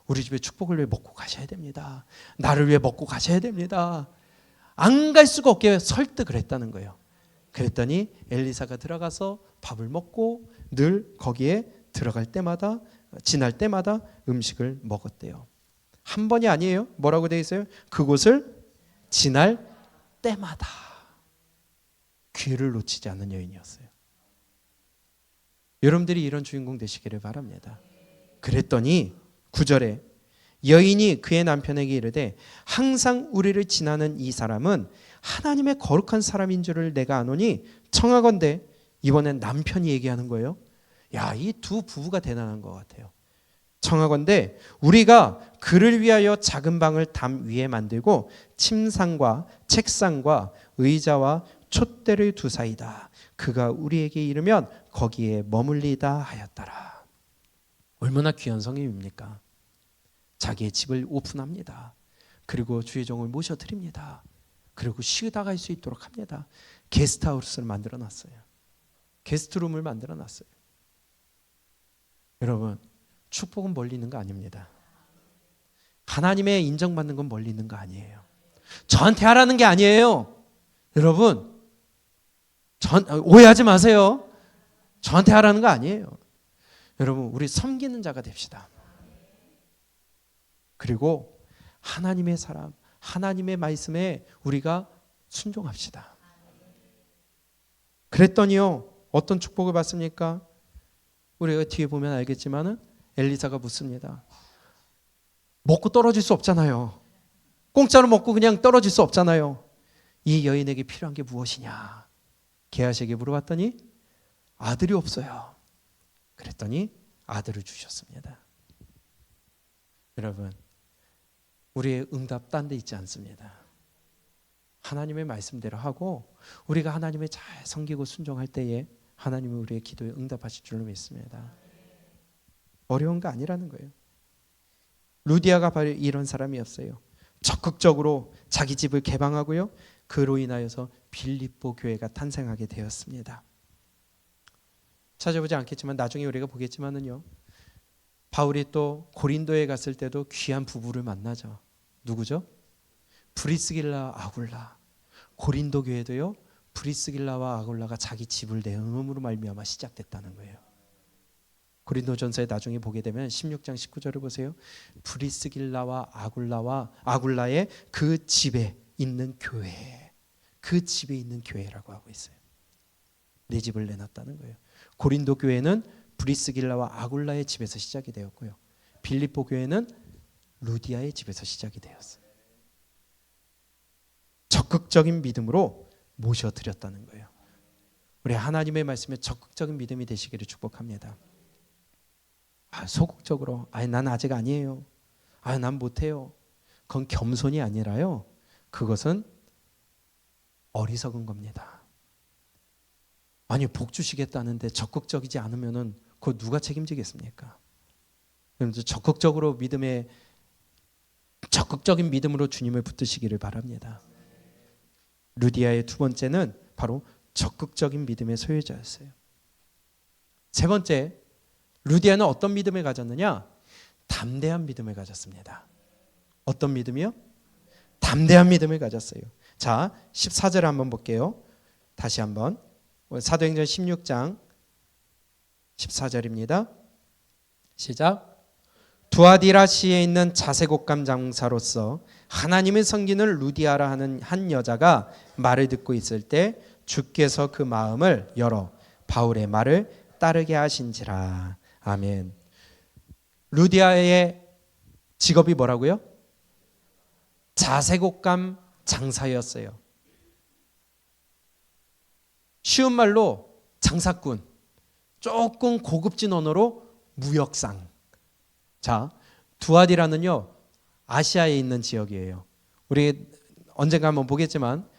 우리 집에 축복을 위해 먹고 가셔야 됩니다. 나를 위해 먹고 가셔야 됩니다. 안 갈 수가 없게 설득을 했다는 거예요. 그랬더니 엘리사가 들어가서 밥을 먹고 늘 거기에 들어갈 때마다, 지날 때마다 음식을 먹었대요. 한 번이 아니에요. 뭐라고 되어 있어요? 그곳을 지날 때마다. 귀를 놓치지 않는 여인이었어요. 여러분들이 이런 주인공 되시기를 바랍니다. 그랬더니 9절에 여인이 그의 남편에게 이르되 항상 우리를 지나는 이 사람은 하나님의 거룩한 사람인 줄을 내가 아노니 청하건대. 이번엔 남편이 얘기하는 거예요. 야, 이 두 부부가 대단한 것 같아요. 청하건대 우리가 그를 위하여 작은 방을 담 위에 만들고 침상과 책상과 의자와 촛대를 두사이다. 그가 우리에게 이르면 거기에 머물리다 하였더라. 얼마나 귀한 성님입니까? 자기의 집을 오픈합니다. 그리고 주의 종을 모셔드립니다. 그리고 쉬다 갈 수 있도록 합니다. 게스트하우스를 만들어놨어요. 게스트룸을 만들어놨어요. 여러분, 축복은 멀리 있는 거 아닙니다. 하나님의 인정받는 건 멀리 있는 거 아니에요. 저한테 하라는 게 아니에요. 여러분, 오해하지 마세요. 저한테 하라는 거 아니에요. 여러분, 우리 섬기는 자가 됩시다. 그리고 하나님의 사람, 하나님의 말씀에 우리가 순종합시다. 그랬더니요, 어떤 축복을 받습니까? 우리가 뒤에 보면 알겠지만은 엘리사가 묻습니다. 먹고 떨어질 수 없잖아요. 공짜로 먹고 그냥 떨어질 수 없잖아요. 이 여인에게 필요한 게 무엇이냐? 게하시에게 물어봤더니 아들이 없어요. 그랬더니 아들을 주셨습니다. 여러분, 우리의 응답 딴 데 있지 않습니다. 하나님의 말씀대로 하고 우리가 하나님의 잘 섬기고 순종할 때에 하나님은 우리의 기도에 응답하실 줄로 믿습니다. 어려운 거 아니라는 거예요. 루디아가 바로 이런 사람이었어요. 적극적으로 자기 집을 개방하고요. 그로 인하여서 빌립보 교회가 탄생하게 되었습니다. 찾아보지 않겠지만 나중에 우리가 보겠지만은요. 바울이 또 고린도에 갔을 때도 귀한 부부를 만나죠. 누구죠? 브리스길라 아굴라. 고린도 교회도요. 브리스길라와 아굴라가 자기 집을 내음으로 말미암아 시작됐다는 거예요. 고린도전서에 나중에 보게 되면 16장 19절을 보세요. 브리스길라와 아굴라의 그 집에 있는 교회, 그 집에 있는 교회라고 하고 있어요. 내 집을 내놨다는 거예요. 고린도 교회는 브리스길라와 아굴라의 집에서 시작이 되었고요. 빌립보 교회는 루디아의 집에서 시작이 되었어요. 적극적인 믿음으로 모셔드렸다는 거예요. 우리 하나님의 말씀에 적극적인 믿음이 되시기를 축복합니다. 소극적으로 난 아직 아니에요. 난 못해요. 그건 겸손이 아니라요. 그것은 어리석은 겁니다. 아니 복 주시겠다는데 적극적이지 않으면은 그거 누가 책임지겠습니까? 그래서 적극적인 믿음으로 주님을 붙드시기를 바랍니다. 루디아의 두 번째는 바로 적극적인 믿음의 소유자였어요. 세 번째, 루디아는 어떤 믿음을 가졌느냐? 담대한 믿음을 가졌습니다. 어떤 믿음이요? 담대한 믿음을 가졌어요. 자, 14절 한번 볼게요. 다시 한번. 사도행전 16장 14절입니다. 시작. 두아디라시에 있는 자색옷감 장사로서 하나님의 섬기는 루디아라 하는 한 여자가 말을 듣고 있을 때 주께서 그 마음을 열어 바울의 말을 따르게 하신지라. 아멘. 루디아의 직업이 뭐라고요? 자색옷감 장사였어요. 쉬운 말로 장사꾼, 조금 고급진 언어로 무역상. 자, 두아디라는요 아시아에 있는 지역이에요. 우리 언젠가 한번 보겠지만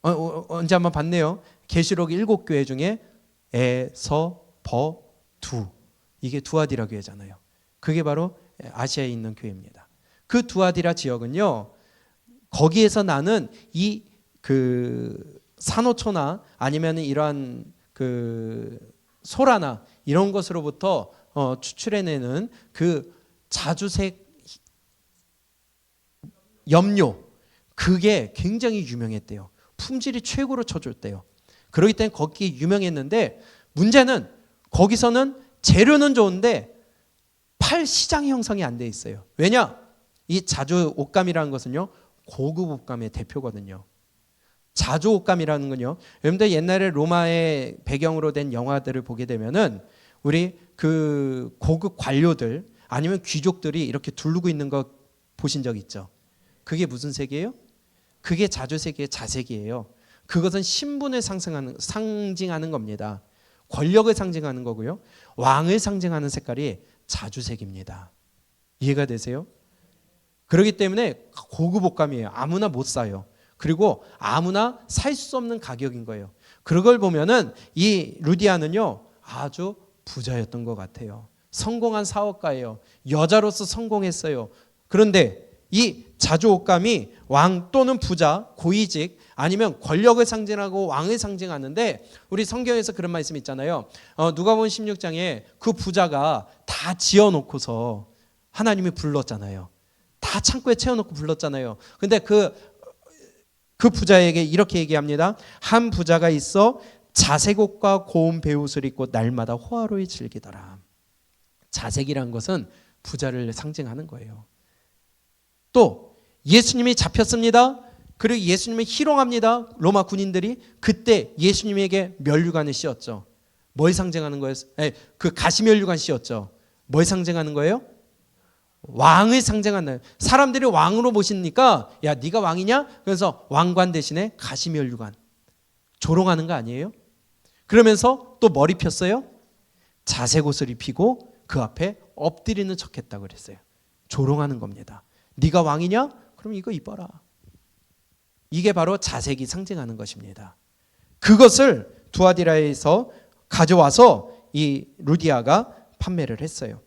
언제 한번 봤네요. 계시록 7교회 중에 두 이게 두아디라 교회잖아요. 그게 바로 아시아에 있는 교회입니다. 그 두아디라 지역은요 거기에서 나는 이 산호초나 아니면 이러한 소라나 이런 것으로부터 추출해내는 그 자주색 염료, 그게 굉장히 유명했대요. 품질이 최고로 쳐줬대요. 그렇기 때문에 거기에 유명했는데 문제는 거기서는 재료는 좋은데 팔 시장이 형성이 안 돼 있어요. 왜냐? 이 자주 옷감이라는 것은요 고급 옷감의 대표거든요. 자주 옷감이라는 건요. 여러분들 옛날에 로마의 배경으로 된 영화들을 보게 되면은 우리 그 고급 관료들 아니면 귀족들이 이렇게 두르고 있는 거 보신 적 있죠? 그게 무슨 색이에요? 그게 자주색이에요, 자색이에요. 그것은 신분을 상징하는 겁니다. 권력을 상징하는 거고요. 왕을 상징하는 색깔이 자주색입니다. 이해가 되세요? 그렇기 때문에 고급 옷감이에요. 아무나 못 사요. 그리고 아무나 살 수 없는 가격인 거예요. 그걸 보면은 이 루디아는요 아주 부자였던 것 같아요. 성공한 사업가예요. 여자로서 성공했어요. 그런데 이 자주 옷감이 왕 또는 부자, 고위직 아니면 권력을 상징하고 왕을 상징하는데 우리 성경에서 그런 말씀 있잖아요. 누가복음 16장에 그 부자가 다 지어놓고서 하나님이 불렀잖아요. 다 창고에 채워놓고 불렀잖아요. 근데 그 부자에게 이렇게 얘기합니다. 한 부자가 있어 자색 옷과 고운 베옷을 입고 날마다 호화로이 즐기더라. 자색이란 것은 부자를 상징하는 거예요. 또 예수님이 잡혔습니다. 그리고 예수님을 희롱합니다. 로마 군인들이. 그때 예수님에게 면류관을 씌웠죠. 뭘 상징하는 거예요? 그 가시면류관 씌웠죠. 뭘 상징하는 거예요? 왕을 상징하는. 사람들이 왕으로 보시니까 야 네가 왕이냐? 그래서 왕관 대신에 가시면류관. 조롱하는 거 아니에요? 그러면서 또 머리 폈어요. 자색 옷을 입히고 그 앞에 엎드리는 척했다고 그랬어요. 조롱하는 겁니다. 네가 왕이냐? 그럼 이거 입어라. 이게 바로 자색이 상징하는 것입니다. 그것을 두아디라에서 가져와서 이 루디아가 판매를 했어요.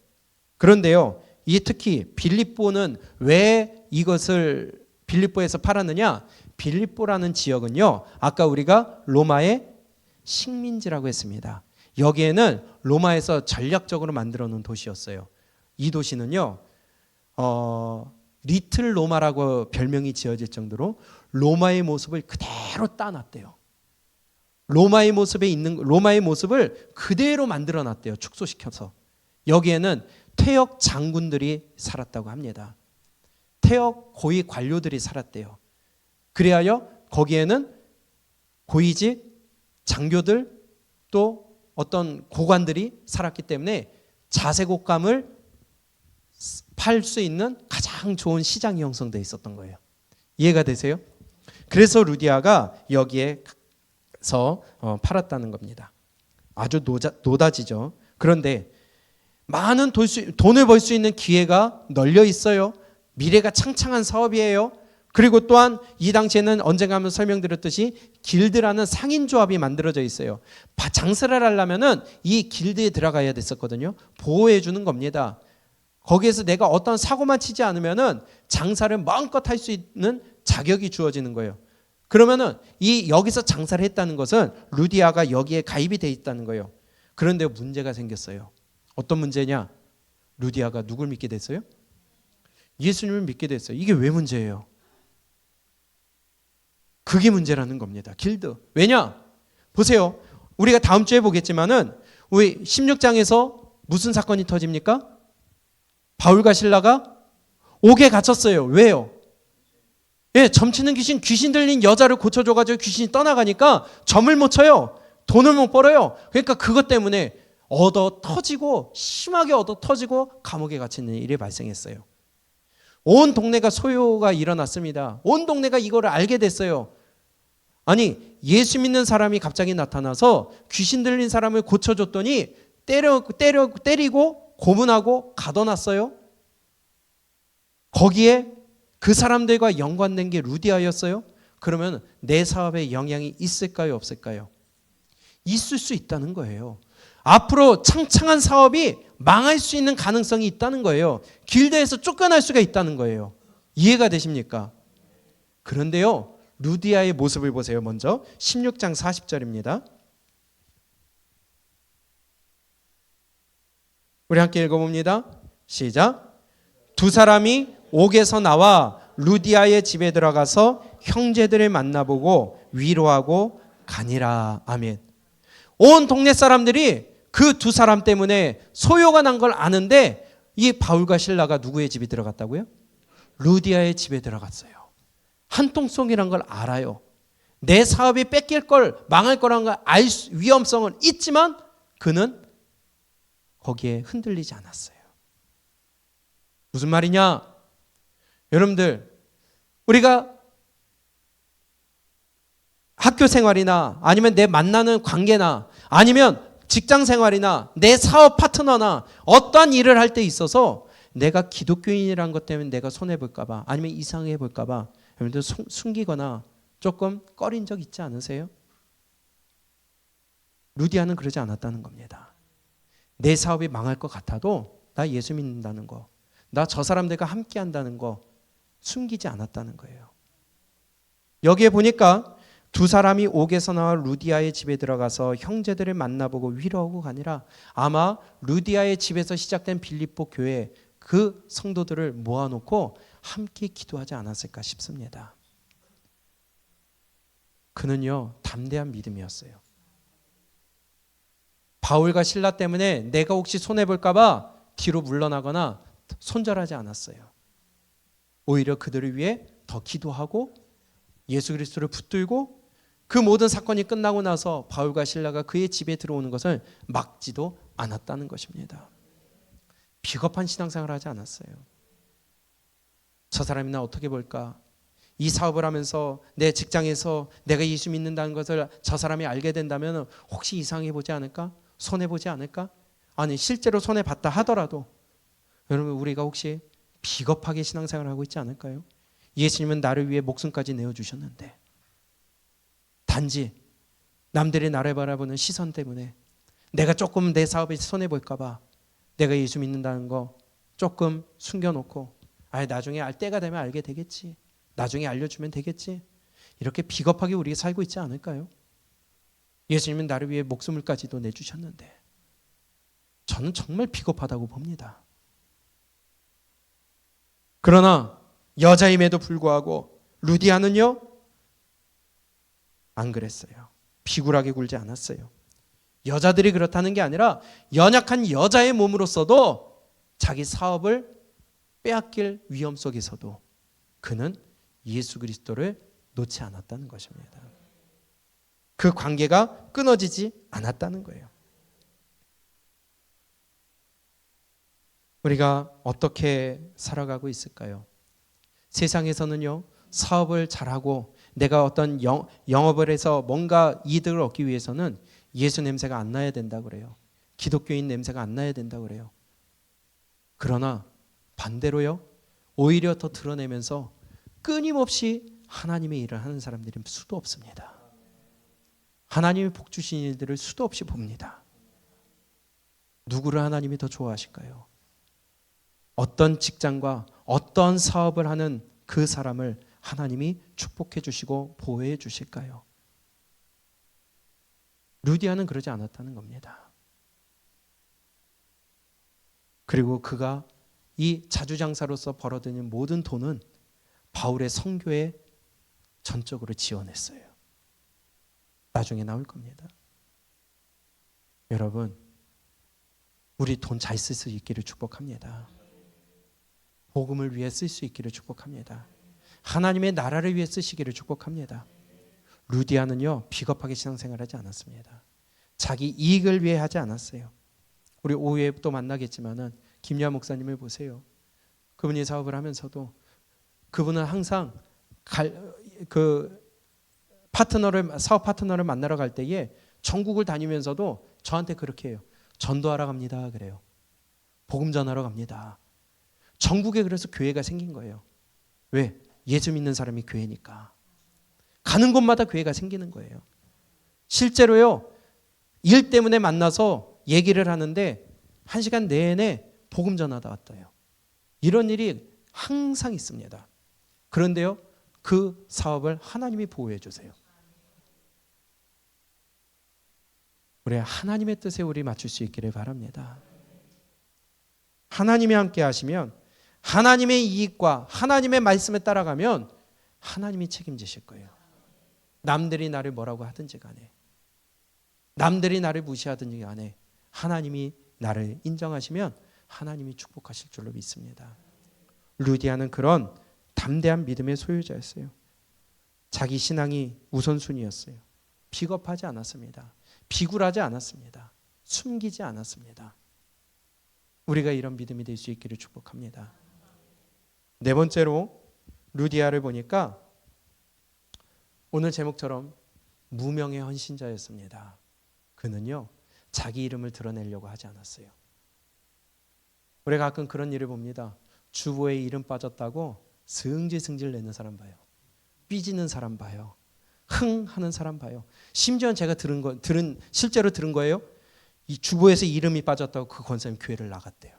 그런데요, 이 특히 빌립보는 왜 이것을 빌립보에서 팔았느냐? 빌립보라는 지역은요, 아까 우리가 로마의 식민지라고 했습니다. 여기에는 로마에서 전략적으로 만들어 놓은 도시였어요. 이 도시는요, 리틀 로마라고 별명이 지어질 정도로 로마의 모습을 그대로 따놨대요. 로마의 모습을 그대로 만들어 놨대요. 축소시켜서. 여기에는 퇴역 장군들이 살았다고 합니다. 퇴역 고위 관료들이 살았대요. 그리하여 거기에는 고위직 장교들 또 어떤 고관들이 살았기 때문에 자색 옷감을 팔 수 있는 가장 좋은 시장이 형성되어 있었던 거예요. 이해가 되세요? 그래서 루디아가 여기에서 팔았다는 겁니다. 아주 노다지죠. 그런데 많은 돈을 벌 수 있는 기회가 널려 있어요. 미래가 창창한 사업이에요. 그리고 또한 이 당시에는 언젠가 한번 설명드렸듯이 길드라는 상인조합이 만들어져 있어요. 장사를 하려면은 이 길드에 들어가야 됐었거든요. 보호해 주는 겁니다. 거기에서 내가 어떤 사고만 치지 않으면은 장사를 마음껏 할 수 있는 자격이 주어지는 거예요. 그러면은 여기서 장사를 했다는 것은 루디아가 여기에 가입이 돼 있다는 거예요. 그런데 문제가 생겼어요. 어떤 문제냐? 루디아가 누굴 믿게 됐어요? 예수님을 믿게 됐어요. 이게 왜 문제예요? 그게 문제라는 겁니다. 길드. 왜냐? 보세요. 우리가 다음 주에 보겠지만은 우리 16장에서 무슨 사건이 터집니까? 바울과 실라가 옥에 갇혔어요. 왜요? 예, 점치는 귀신 들린 여자를 고쳐줘가지고 귀신이 떠나가니까 점을 못 쳐요. 돈을 못 벌어요. 그러니까 그것 때문에 심하게 얻어 터지고 감옥에 갇히는 일이 발생했어요. 온 동네가 소요가 일어났습니다. 온 동네가 이거를 알게 됐어요. 아니, 예수 믿는 사람이 갑자기 나타나서 귀신 들린 사람을 고쳐줬더니 때리고 고문하고 가둬놨어요. 거기에 그 사람들과 연관된 게 루디아였어요. 그러면 내 사업에 영향이 있을까요, 없을까요? 있을 수 있다는 거예요. 앞으로 창창한 사업이 망할 수 있는 가능성이 있다는 거예요. 길드에서 쫓겨날 수가 있다는 거예요. 이해가 되십니까? 그런데요, 루디아의 모습을 보세요. 먼저 16장 40절입니다. 우리 함께 읽어봅니다. 시작. 두 사람이 옥에서 나와 루디아의 집에 들어가서 형제들을 만나보고 위로하고 가니라. 아멘. 온 동네 사람들이 그 두 사람 때문에 소요가 난 걸 아는데 이 바울과 실라가 누구의 집에 들어갔다고요? 루디아의 집에 들어갔어요. 한통속이란 걸 알아요. 내 사업이 뺏길 걸, 망할 거라는 걸 위험성은 있지만 그는 거기에 흔들리지 않았어요. 무슨 말이냐? 여러분들, 우리가 학교 생활이나 아니면 내 만나는 관계나 아니면 직장 생활이나 내 사업 파트너나 어떠한 일을 할 때 있어서 내가 기독교인이라는 것 때문에 내가 손해볼까 봐 아니면 이상해 볼까 봐 여러분들 숨기거나 조금 꺼린 적 있지 않으세요? 루디아는 그러지 않았다는 겁니다. 내 사업이 망할 것 같아도 나 예수 믿는다는 거, 나 저 사람들과 함께 한다는 거 숨기지 않았다는 거예요. 여기에 보니까 두 사람이 옥에서 나와 루디아의 집에 들어가서 형제들을 만나보고 위로하고가 아니라 아마 루디아의 집에서 시작된 빌립보 교회 그 성도들을 모아놓고 함께 기도하지 않았을까 싶습니다. 그는요, 담대한 믿음이었어요. 바울과 실라 때문에 내가 혹시 손해볼까 봐 뒤로 물러나거나 손절하지 않았어요. 오히려 그들을 위해 더 기도하고 예수 그리스도를 붙들고 그 모든 사건이 끝나고 나서 바울과 실라가 그의 집에 들어오는 것을 막지도 않았다는 것입니다. 비겁한 신앙생활을 하지 않았어요. 저 사람이 나 어떻게 볼까? 이 사업을 하면서 내 직장에서 내가 예수 믿는다는 것을 저 사람이 알게 된다면 혹시 이상해 보지 않을까? 손해 보지 않을까? 아니 실제로 손해 봤다 하더라도 여러분 우리가 혹시 비겁하게 신앙생활을 하고 있지 않을까요? 예수님은 나를 위해 목숨까지 내어주셨는데 단지 남들이 나를 바라보는 시선 때문에 내가 조금 내 사업에 손해볼까 봐 내가 예수 믿는다는 거 조금 숨겨놓고 나중에 알 때가 되면 알게 되겠지. 나중에 알려주면 되겠지. 이렇게 비겁하게 우리가 살고 있지 않을까요? 예수님은 나를 위해 목숨을까지도 내주셨는데 저는 정말 비겁하다고 봅니다. 그러나 여자임에도 불구하고 루디아는요 안 그랬어요. 비굴하게 굴지 않았어요. 여자들이 그렇다는 게 아니라 연약한 여자의 몸으로서도 자기 사업을 빼앗길 위험 속에서도 그는 예수 그리스도를 놓지 않았다는 것입니다. 그 관계가 끊어지지 않았다는 거예요. 우리가 어떻게 살아가고 있을까요? 세상에서는요, 사업을 잘하고 내가 어떤 영업을 해서 뭔가 이득을 얻기 위해서는 예수 냄새가 안 나야 된다고 그래요. 기독교인 냄새가 안 나야 된다고 그래요. 그러나 반대로요, 오히려 더 드러내면서 끊임없이 하나님의 일을 하는 사람들이 수도 없습니다. 하나님이 복 주신 일들을 수도 없이 봅니다. 누구를 하나님이 더 좋아하실까요? 어떤 직장과 어떤 사업을 하는 그 사람을 하나님이 축복해 주시고 보호해 주실까요? 루디아는 그러지 않았다는 겁니다. 그리고 그가 이 자주장사로서 벌어들이는 모든 돈은 바울의 선교에 전적으로 지원했어요. 나중에 나올 겁니다. 여러분, 우리 돈 잘 쓸 수 있기를 축복합니다. 복음을 위해 쓸 수 있기를 축복합니다. 하나님의 나라를 위해 쓰시기를 축복합니다. 루디아는요, 비겁하게 신앙생활하지 않았습니다. 자기 이익을 위해 하지 않았어요. 우리 오후에 또 만나겠지만은 김야 목사님을 보세요. 그분이 사업을 하면서도 그분은 항상 사업 파트너를 만나러 갈 때에 전국을 다니면서도 저한테 그렇게 해요. 전도하러 갑니다. 그래요. 복음 전하러 갑니다. 전국에 그래서 교회가 생긴 거예요. 왜? 예수 믿는 사람이 교회니까. 가는 곳마다 교회가 생기는 거예요. 실제로요, 일 때문에 만나서 얘기를 하는데 1시간 내내 복음 전하다 왔어요. 이런 일이 항상 있습니다. 그런데요, 그 사업을 하나님이 보호해 주세요. 우리 하나님의 뜻에 우리 맞출 수 있기를 바랍니다. 하나님이 함께 하시면 하나님의 이익과 하나님의 말씀에 따라가면 하나님이 책임지실 거예요. 남들이 나를 뭐라고 하든지 간에, 남들이 나를 무시하든지 간에 하나님이 나를 인정하시면 하나님이 축복하실 줄로 믿습니다. 루디아는 그런 담대한 믿음의 소유자였어요. 자기 신앙이 우선순위였어요. 비겁하지 않았습니다. 비굴하지 않았습니다. 숨기지 않았습니다. 우리가 이런 믿음이 될 수 있기를 축복합니다. 네 번째로 루디아를 보니까 오늘 제목처럼 무명의 헌신자였습니다. 그는요, 자기 이름을 드러내려고 하지 않았어요. 우리가 가끔 그런 일을 봅니다. 주보에 이름 빠졌다고 승질승질 내는 사람 봐요. 삐지는 사람 봐요. 흥 하는 사람 봐요. 심지어 제가 실제로 들은 거예요. 이 주보에서 이름이 빠졌다고 그 권사님 교회를 나갔대요.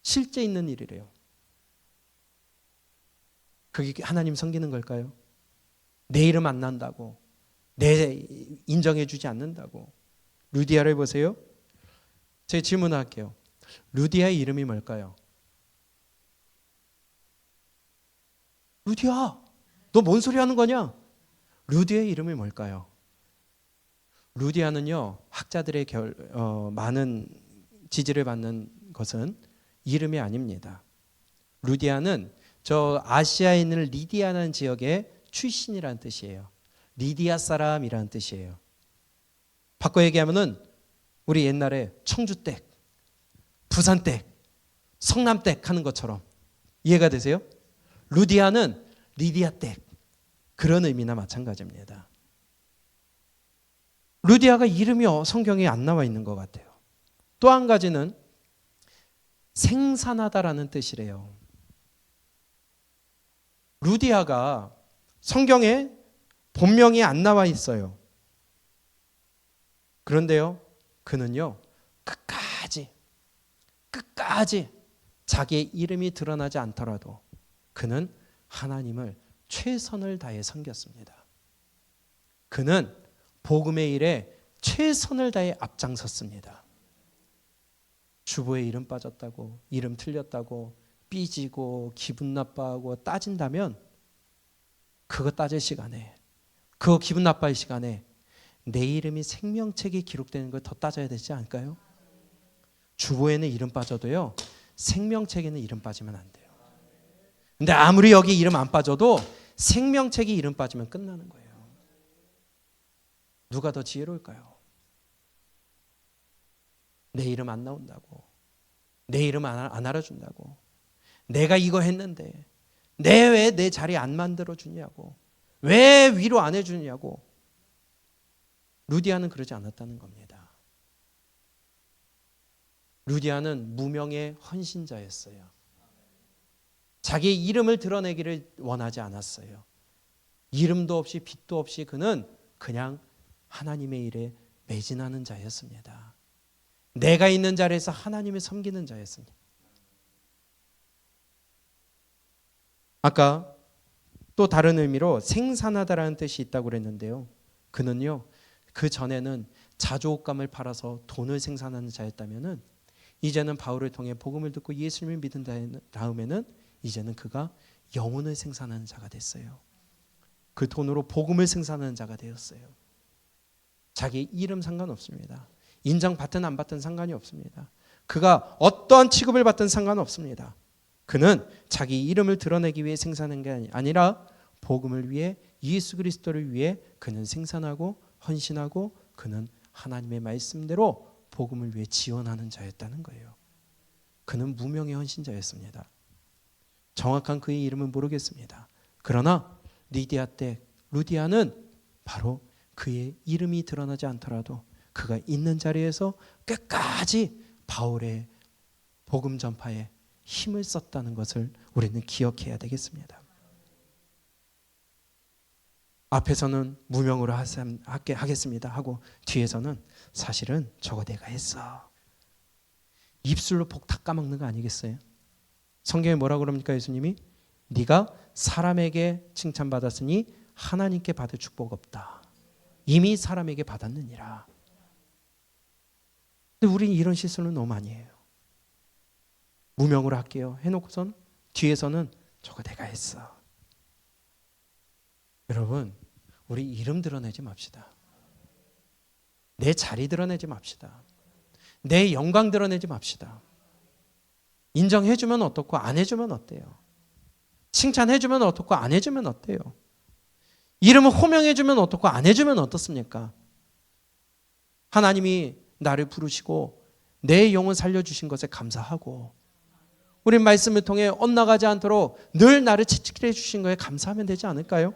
실제 있는 일이래요. 그게 하나님 섬기는 걸까요? 내 이름 안 난다고, 내 인정해 주지 않는다고. 루디아를 보세요. 제가 질문할게요. 루디아의 이름이 뭘까요? 루디아, 너 뭔 소리 하는 거냐? 루디아의 이름이 뭘까요? 루디아는요, 학자들의 많은 지지를 받는 것은 이름이 아닙니다. 루디아는 저 아시아에 있는 리디아라는 지역의 출신이라는 뜻이에요. 리디아 사람이라는 뜻이에요. 바꿔 얘기하면은 우리 옛날에 청주댁, 부산댁, 성남댁 하는 것처럼 이해가 되세요? 루디아는 리디아댁, 그런 의미나 마찬가지입니다. 루디아가 이름이 성경에 안 나와 있는 것 같아요. 또 한 가지는 생산하다라는 뜻이래요. 루디아가 성경에 본명이 안 나와 있어요. 그런데요, 그는요, 끝까지 자기의 이름이 드러나지 않더라도 그는 하나님을 최선을 다해 섬겼습니다. 그는 복음의 일에 최선을 다해 앞장섰습니다. 주보에 이름 빠졌다고, 이름 틀렸다고 삐지고 기분 나빠하고 따진다면 그거 따질 시간에, 그거 기분 나빠할 시간에 내 이름이 생명책에 기록되는 걸 더 따져야 되지 않을까요? 주보에는 이름 빠져도요, 생명책에는 이름 빠지면 안 돼요. 근데 아무리 여기 이름 안 빠져도 생명책에 이름 빠지면 끝나는 거예요. 누가 더 지혜로울까요? 내 이름 안 나온다고, 내 이름 안 알아준다고, 내가 이거 했는데 왜 내 자리 안 만들어 주냐고, 왜 위로 안 해주냐고. 루디아는 그러지 않았다는 겁니다. 루디아는 무명의 헌신자였어요. 자기의 이름을 드러내기를 원하지 않았어요. 이름도 없이 빛도 없이 그는 그냥 하나님의 일에 매진하는 자였습니다. 내가 있는 자리에서 하나님을 섬기는 자였습니다. 아까 또 다른 의미로 생산하다라는 뜻이 있다고 그랬는데요. 그는요, 그 전에는 자조옷감을 팔아서 돈을 생산하는 자였다면은 이제는 바울을 통해 복음을 듣고 예수님을 믿은 다음에는 이제는 그가 영혼을 생산하는 자가 됐어요. 그 돈으로 복음을 생산하는 자가 되었어요. 자기 이름 상관없습니다. 인정받든 안 받든 상관이 없습니다. 그가 어떠한 취급을 받든 상관없습니다. 그는 자기 이름을 드러내기 위해 생산한 게 아니라 복음을 위해, 예수 그리스도를 위해 그는 생산하고 헌신하고 그는 하나님의 말씀대로 복음을 위해 지원하는 자였다는 거예요. 그는 무명의 헌신자였습니다. 정확한 그의 이름은 모르겠습니다. 그러나 루디아는 바로 그의 이름이 드러나지 않더라도 그가 있는 자리에서 끝까지 바울의 복음 전파에 힘을 썼다는 것을 우리는 기억해야 되겠습니다. 앞에서는 무명으로 하겠습니다 하고 뒤에서는 사실은 저거 내가 했어. 입술로 복 다 까먹는 거 아니겠어요? 성경에 뭐라고 그럽니까? 예수님이 네가 사람에게 칭찬받았으니 하나님께 받을 축복 없다. 이미 사람에게 받았느니라. 근데 우리는 이런 실수는 너무 많이 해요. 무명으로 할게요 해놓고선 뒤에서는 저거 내가 했어. 여러분, 우리 이름 드러내지 맙시다. 내 자리 드러내지 맙시다. 내 영광 드러내지 맙시다. 인정해주면 어떻고 안 해주면 어때요? 칭찬해주면 어떻고 안 해주면 어때요? 이름을 호명해주면 어떻고 안 해주면 어떻습니까? 하나님이 나를 부르시고 내 영혼 살려주신 것에 감사하고 우리 말씀을 통해 엇나가지 않도록 늘 나를 채찍질해 주신 거에 감사하면 되지 않을까요?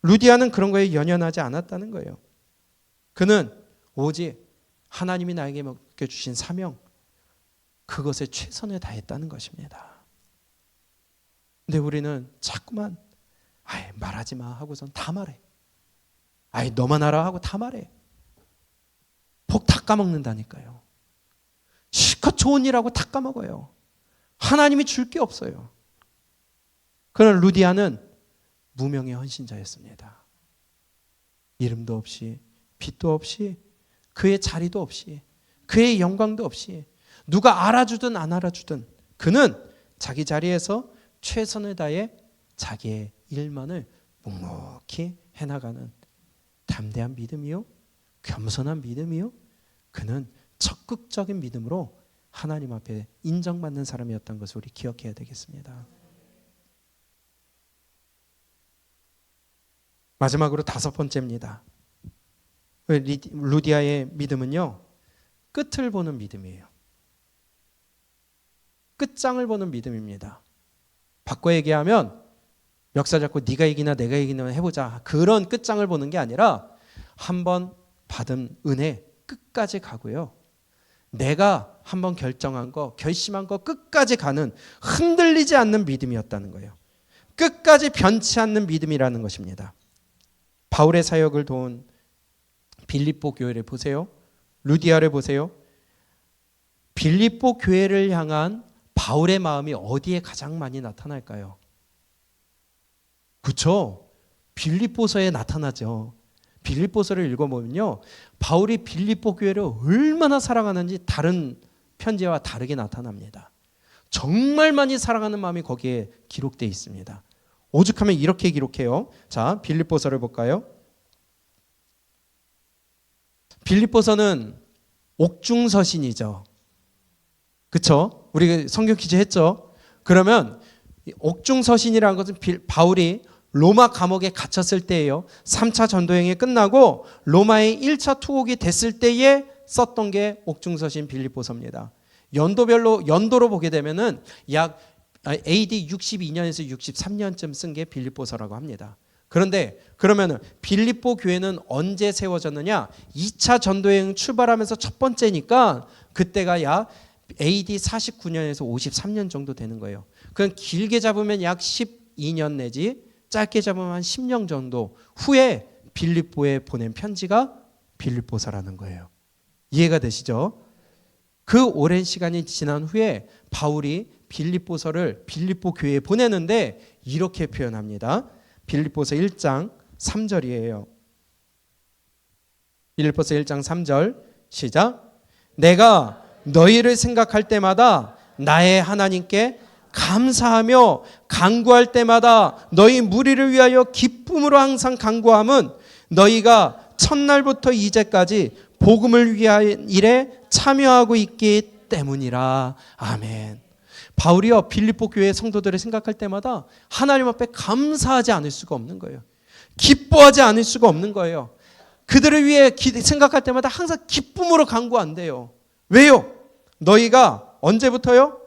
루디아는 그런 거에 연연하지 않았다는 거예요. 그는 오직 하나님이 나에게 맡겨주신 사명, 그것에 최선을 다했다는 것입니다. 근데 우리는 자꾸만 말하지 마 하고선 다 말해. 너만 알아 하고 다 말해. 복 다 까먹는다니까요. 실컷 좋은 일하고 다 까먹어요. 하나님이 줄 게 없어요. 그러나 루디아는 무명의 헌신자였습니다. 이름도 없이, 빛도 없이, 그의 자리도 없이, 그의 영광도 없이, 누가 알아주든 안 알아주든 그는 자기 자리에서 최선을 다해 자기의 일만을 묵묵히 해나가는 담대한 믿음이요, 겸손한 믿음이요, 그는 적극적인 믿음으로 하나님 앞에 인정받는 사람이었던 것을 우리 기억해야 되겠습니다. 마지막으로 5번째입니다. 루디아의 믿음은요, 끝을 보는 믿음이에요. 끝장을 보는 믿음입니다. 바꿔 얘기하면 멱살 잡고 네가 이기나 내가 이기나 해보자, 그런 끝장을 보는 게 아니라 한번 받은 은혜 끝까지 가고요, 내가 한번 결정한 거, 결심한 거 끝까지 가는 흔들리지 않는 믿음이었다는 거예요. 끝까지 변치 않는 믿음이라는 것입니다. 바울의 사역을 도운 빌립보 교회를 보세요. 루디아를 보세요. 빌립보 교회를 향한 바울의 마음이 어디에 가장 많이 나타날까요? 그렇죠? 빌립보서에 나타나죠. 빌립보서를 읽어보면요, 바울이 빌립보 교회를 얼마나 사랑하는지 다른 편지와 다르게 나타납니다. 정말 많이 사랑하는 마음이 거기에 기록되어 있습니다. 오죽하면 이렇게 기록해요. 자, 빌립보서를 볼까요? 빌립보서는 옥중서신이죠. 그렇죠? 우리 성경 퀴즈 했죠? 그러면 옥중서신이라는 것은 바울이 로마 감옥에 갇혔을 때예요. 3차 전도행이 끝나고 로마의 1차 투옥이 됐을 때에 썼던 게 옥중서신 빌립보서입니다. 연도로 보게 되면은 약 AD 62년에서 63년쯤 쓴 게 빌립보서라고 합니다. 그런데 그러면은 빌립보 교회는 언제 세워졌느냐? 2차 전도여행 출발하면서 첫 번째니까 그때가 약 AD 49년에서 53년 정도 되는 거예요. 그럼 길게 잡으면 약 12년 내지 짧게 잡으면 한 10년 정도 후에 빌립보에 보낸 편지가 빌립보서라는 거예요. 이해가 되시죠? 그 오랜 시간이 지난 후에 바울이 빌립보서를 빌립보 교회에 보내는데 이렇게 표현합니다. 빌립보서 1장 3절이에요. 빌립보서 1장 3절 시작. 내가 너희를 생각할 때마다 나의 하나님께 감사하며 간구할 때마다 너희 무리를 위하여 기쁨으로 항상 간구함은 너희가 첫날부터 이제까지 복음을 위한 일에 참여하고 있기 때문이라. 아멘. 바울이요, 빌립보 교회 성도들을 생각할 때마다 하나님 앞에 감사하지 않을 수가 없는 거예요. 기뻐하지 않을 수가 없는 거예요. 그들을 위해 생각할 때마다 항상 기쁨으로 간구한대요. 왜요? 너희가 언제부터요?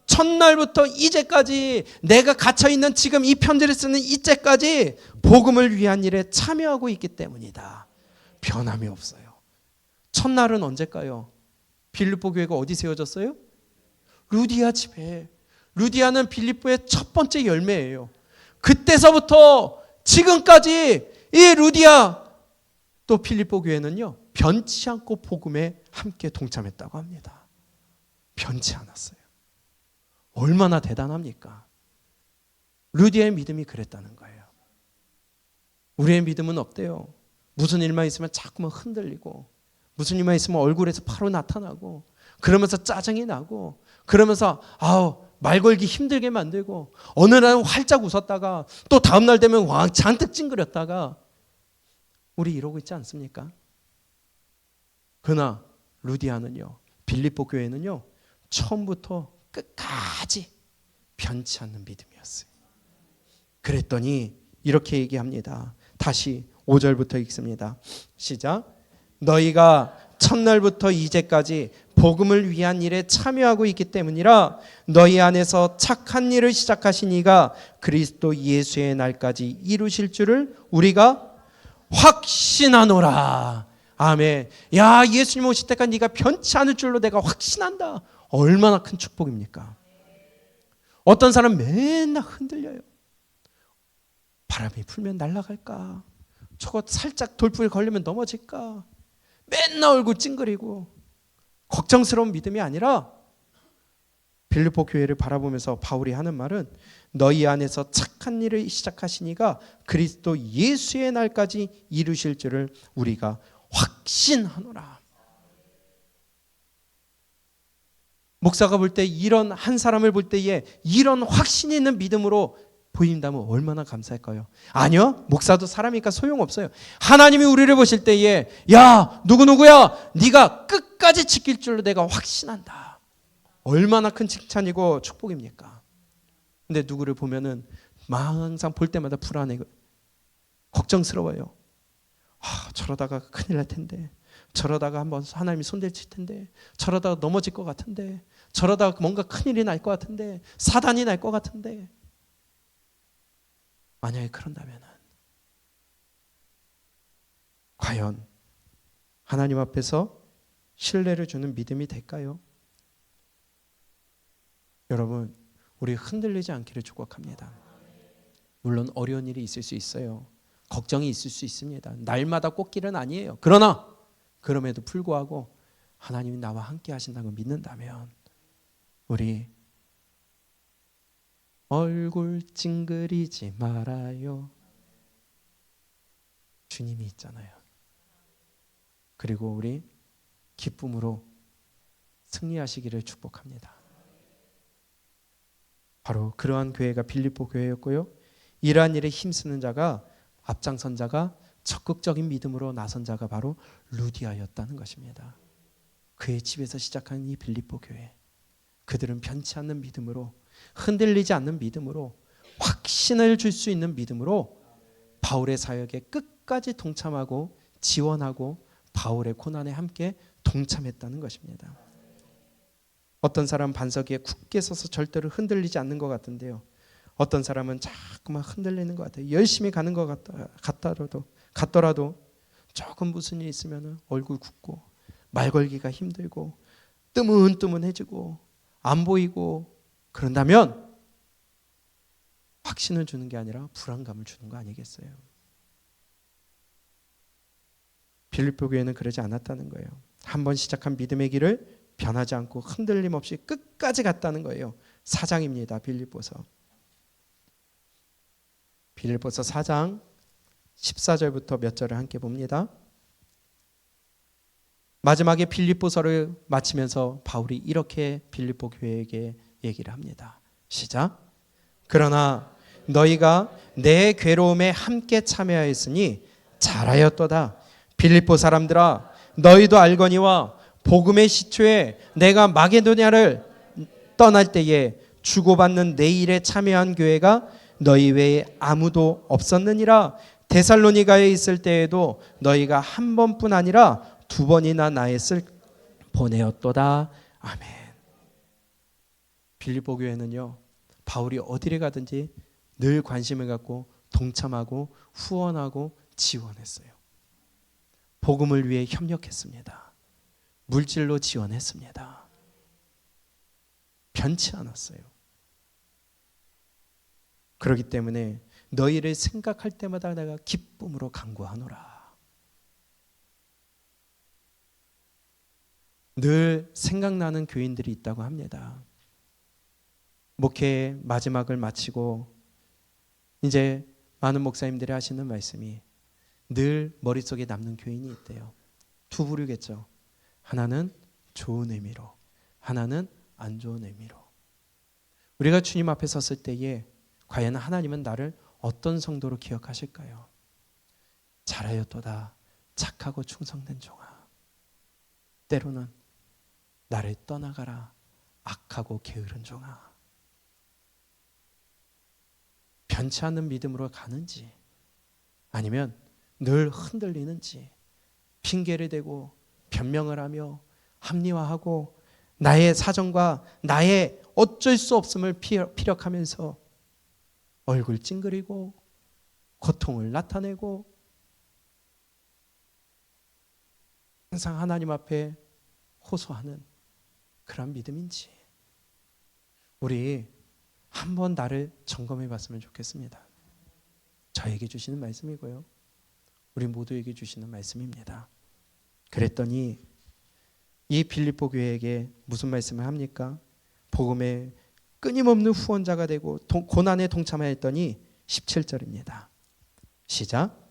첫날부터 이제까지, 내가 갇혀있는 지금 이 편지를 쓰는 이때까지 복음을 위한 일에 참여하고 있기 때문이다. 변함이 없어요. 첫날은 언제일까요? 빌립보 교회가 어디 세워졌어요? 루디아 집에. 루디아는 빌립보의 첫 번째 열매예요. 그때서부터 지금까지 이 루디아 또 빌립보 교회는요, 변치 않고 복음에 함께 동참했다고 합니다. 변치 않았어요. 얼마나 대단합니까? 루디아의 믿음이 그랬다는 거예요. 우리의 믿음은 어때요? 무슨 일만 있으면 자꾸만 흔들리고, 무슨 일만 있으면 얼굴에서 바로 나타나고, 그러면서 짜증이 나고, 그러면서 말 걸기 힘들게 만들고, 어느 날은 활짝 웃었다가 또 다음 날 되면 잔뜩 찡그렸다가, 우리 이러고 있지 않습니까? 그러나 루디아는요, 빌립보 교회는요, 처음부터 끝까지 변치 않는 믿음이었어요. 그랬더니 이렇게 얘기합니다. 다시 5절부터 읽습니다. 시작. 너희가 첫날부터 이제까지 복음을 위한 일에 참여하고 있기 때문이라. 너희 안에서 착한 일을 시작하신 이가 그리스도 예수의 날까지 이루실 줄을 우리가 확신하노라. 아멘. 야, 예수님 오실 때까지 네가 변치 않을 줄로 내가 확신한다. 얼마나 큰 축복입니까? 어떤 사람 맨날 흔들려요. 바람이 불면 날아갈까? 저거 살짝 돌풍에 걸리면 넘어질까? 맨날 얼굴 찡그리고 걱정스러운 믿음이 아니라 빌립보 교회를 바라보면서 바울이 하는 말은 너희 안에서 착한 일을 시작하시니가 그리스도 예수의 날까지 이루실 줄을 우리가 확신하노라. 목사가 볼 때 이런 한 사람을 볼 때에 이런 확신이 있는 믿음으로 보인다면 얼마나 감사할까요? 아니요, 목사도 사람이니까 소용없어요. 하나님이 우리를 보실 때에 야, 누구누구야, 네가 끝까지 지킬 줄로 내가 확신한다. 얼마나 큰 칭찬이고 축복입니까? 근데 누구를 보면은 항상 볼 때마다 불안해, 걱정스러워요. 저러다가 큰일 날 텐데, 저러다가 한번 하나님이 손대칠 텐데, 저러다가 넘어질 것 같은데, 저러다가 뭔가 큰일이 날 것 같은데, 사단이 날 것 같은데. 만약에 그런다면 과연 하나님 앞에서 신뢰를 주는 믿음이 될까요? 여러분, 우리 흔들리지 않기를 축복합니다. 물론 어려운 일이 있을 수 있어요. 걱정이 있을 수 있습니다. 날마다 꽃길은 아니에요. 그러나 그럼에도 불구하고 하나님이 나와 함께 하신다고 믿는다면 우리 얼굴 찡그리지 말아요. 주님이 있잖아요. 그리고 우리 기쁨으로 승리하시기를 축복합니다. 바로 그러한 교회가 빌립보 교회였고요. 이러한 일에 힘쓰는 자가, 앞장선 자가, 적극적인 믿음으로 나선 자가 바로 루디아였다는 것입니다. 그의 집에서 시작한 이 빌립보 교회, 그들은 변치 않는 믿음으로, 흔들리지 않는 믿음으로, 확신을 줄 수 있는 믿음으로 바울의 사역에 끝까지 동참하고 지원하고 바울의 고난에 함께 동참했다는 것입니다. 어떤 사람은 반석 위에 굳게 서서 절대로 흔들리지 않는 것 같은데요, 어떤 사람은 자꾸만 흔들리는 것 같아요. 열심히 가는 것 같더라도 조금 무슨 일이 있으면 얼굴 굽고 말 걸기가 힘들고 뜨문뜨문해지고 안 보이고, 그런다면 확신을 주는 게 아니라 불안감을 주는 거 아니겠어요? 빌립보 교회는 그러지 않았다는 거예요. 한번 시작한 믿음의 길을 변하지 않고 흔들림 없이 끝까지 갔다는 거예요. 4장입니다. 빌립보서 4장 14절부터 몇 절을 함께 봅니다. 마지막에 빌립보서를 마치면서 바울이 이렇게 빌립보 교회에게 얘기를 합니다. 시작. 그러나 너희가 내 괴로움에 함께 참여하였으니 잘하였도다. 빌립보 사람들아, 너희도 알거니와 복음의 시초에 내가 마게도냐를 떠날 때에 주고받는 내 일에 참여한 교회가 너희 외에 아무도 없었느니라. 데살로니가에 있을 때에도 너희가 한 번뿐 아니라 두 번이나 나의 쓸 보내었도다. 아멘. 빌립보 교회는요, 바울이 어디를 가든지 늘 관심을 갖고 동참하고 후원하고 지원했어요. 복음을 위해 협력했습니다. 물질로 지원했습니다. 변치 않았어요. 그렇기 때문에 너희를 생각할 때마다 내가 기쁨으로 간구하노라. 늘 생각나는 교인들이 있다고 합니다. 목회의 마지막을 마치고 이제 많은 목사님들이 하시는 말씀이 늘 머릿속에 남는 교인이 있대요. 두 부류겠죠. 하나는 좋은 의미로, 하나는 안 좋은 의미로. 우리가 주님 앞에 섰을 때에 과연 하나님은 나를 어떤 성도로 기억하실까요? 잘하였도다 착하고 충성된 종아. 때로는 나를 떠나가라 악하고 게으른 종아. 변치 않는 믿음으로 가는지, 아니면 늘 흔들리는지, 핑계를 대고 변명을 하며 합리화하고 나의 사정과 나의 어쩔 수 없음을 피력하면서 얼굴 찡그리고 고통을 나타내고 항상 하나님 앞에 호소하는 그런 믿음인지 우리 한번 나를 점검해 봤으면 좋겠습니다. 저에게 주시는 말씀이고요. 우리 모두에게 주시는 말씀입니다. 그랬더니 이 빌립보 교회에게 무슨 말씀을 합니까? 복음의 끊임없는 후원자가 되고 고난에 동참하였더니 17절입니다. 시작.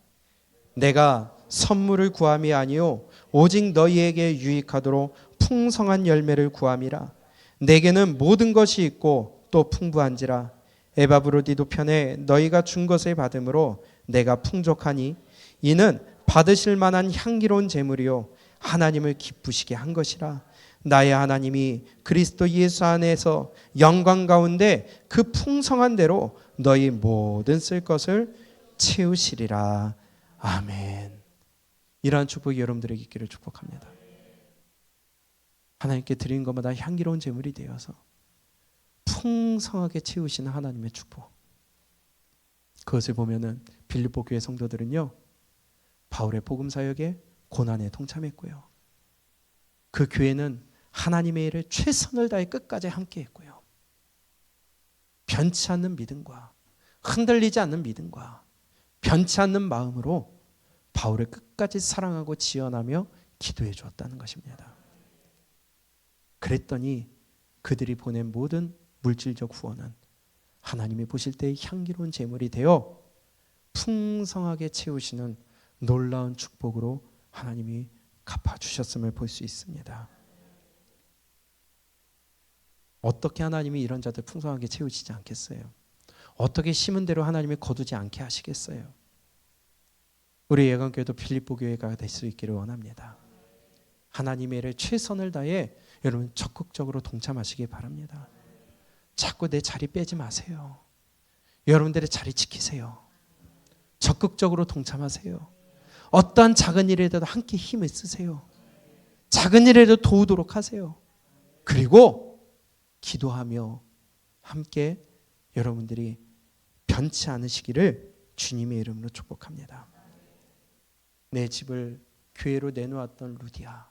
내가 선물을 구함이 아니요 오직 너희에게 유익하도록 풍성한 열매를 구함이라. 내게는 모든 것이 있고 또 풍부한지라. 에바브로디도 편에 너희가 준 것을 받음으로 내가 풍족하니 이는 받으실 만한 향기로운 제물이요 하나님을 기쁘시게 한 것이라. 나의 하나님이 그리스도 예수 안에서 영광 가운데 그 풍성한 대로 너희 모든 쓸 것을 채우시리라. 아멘. 이러한 축복이 여러분들에게 있기를 축복합니다. 하나님께 드린 것마다 향기로운 제물이 되어서 풍성하게 채우시는 하나님의 축복. 그것을 보면은 빌립보 교회 성도들은요, 바울의 복음 사역에 고난에 동참했고요. 그 교회는 하나님의 일을 최선을 다해 끝까지 함께했고요. 변치 않는 믿음과 흔들리지 않는 믿음과 변치 않는 마음으로 바울을 끝까지 사랑하고 지원하며 기도해 주었다는 것입니다. 그랬더니 그들이 보낸 모든 물질적 후원은 하나님이 보실 때 향기로운 제물이 되어 풍성하게 채우시는 놀라운 축복으로 하나님이 갚아주셨음을 볼 수 있습니다. 어떻게 하나님이 이런 자들 풍성하게 채우시지 않겠어요? 어떻게 심은 대로 하나님이 거두지 않게 하시겠어요? 우리 예강교회도 빌립보 교회가 될 수 있기를 원합니다. 하나님의 일에 최선을 다해 여러분 적극적으로 동참하시기 바랍니다. 자꾸 내 자리 빼지 마세요. 여러분들의 자리 지키세요. 적극적으로 동참하세요. 어떠한 작은 일에도 함께 힘을 쓰세요. 작은 일에도 도우도록 하세요. 그리고 기도하며 함께 여러분들이 변치 않으시기를 주님의 이름으로 축복합니다. 내 집을 교회로 내놓았던 루디아,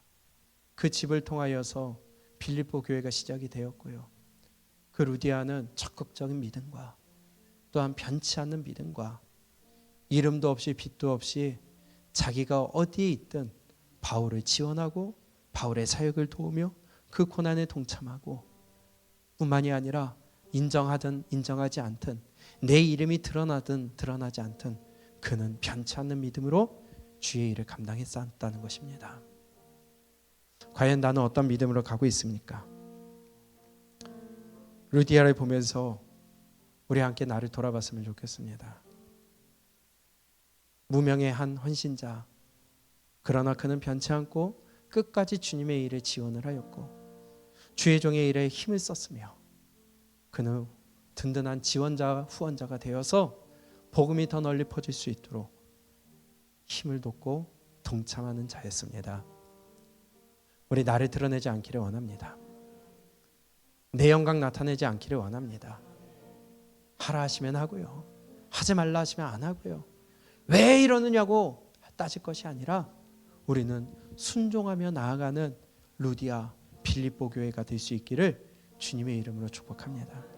그 집을 통하여서 빌립보 교회가 시작이 되었고요. 그 루디아는 적극적인 믿음과 또한 변치 않는 믿음과 이름도 없이 빛도 없이 자기가 어디에 있든 바울을 지원하고 바울의 사역을 도우며 그 고난에 동참하고 뿐만이 아니라 인정하든 인정하지 않든 내 이름이 드러나든 드러나지 않든 그는 변치 않는 믿음으로 주의 일을 감당했었다는 것입니다. 과연 나는 어떤 믿음으로 가고 있습니까? 루디아를 보면서 우리 함께 나를 돌아봤으면 좋겠습니다. 무명의 한 헌신자, 그러나 그는 변치 않고 끝까지 주님의 일에 지원을 하였고 주의 종의 일에 힘을 썼으며 그는 든든한 지원자, 후원자가 되어서 복음이 더 널리 퍼질 수 있도록 힘을 돋고 동참하는 자였습니다. 우리 나를 드러내지 않기를 원합니다. 내 영광 나타내지 않기를 원합니다. 하라 하시면 하고요. 하지 말라 하시면 안 하고요. 왜 이러느냐고 따질 것이 아니라 우리는 순종하며 나아가는 루디아 빌립보 교회가 될 수 있기를 주님의 이름으로 축복합니다.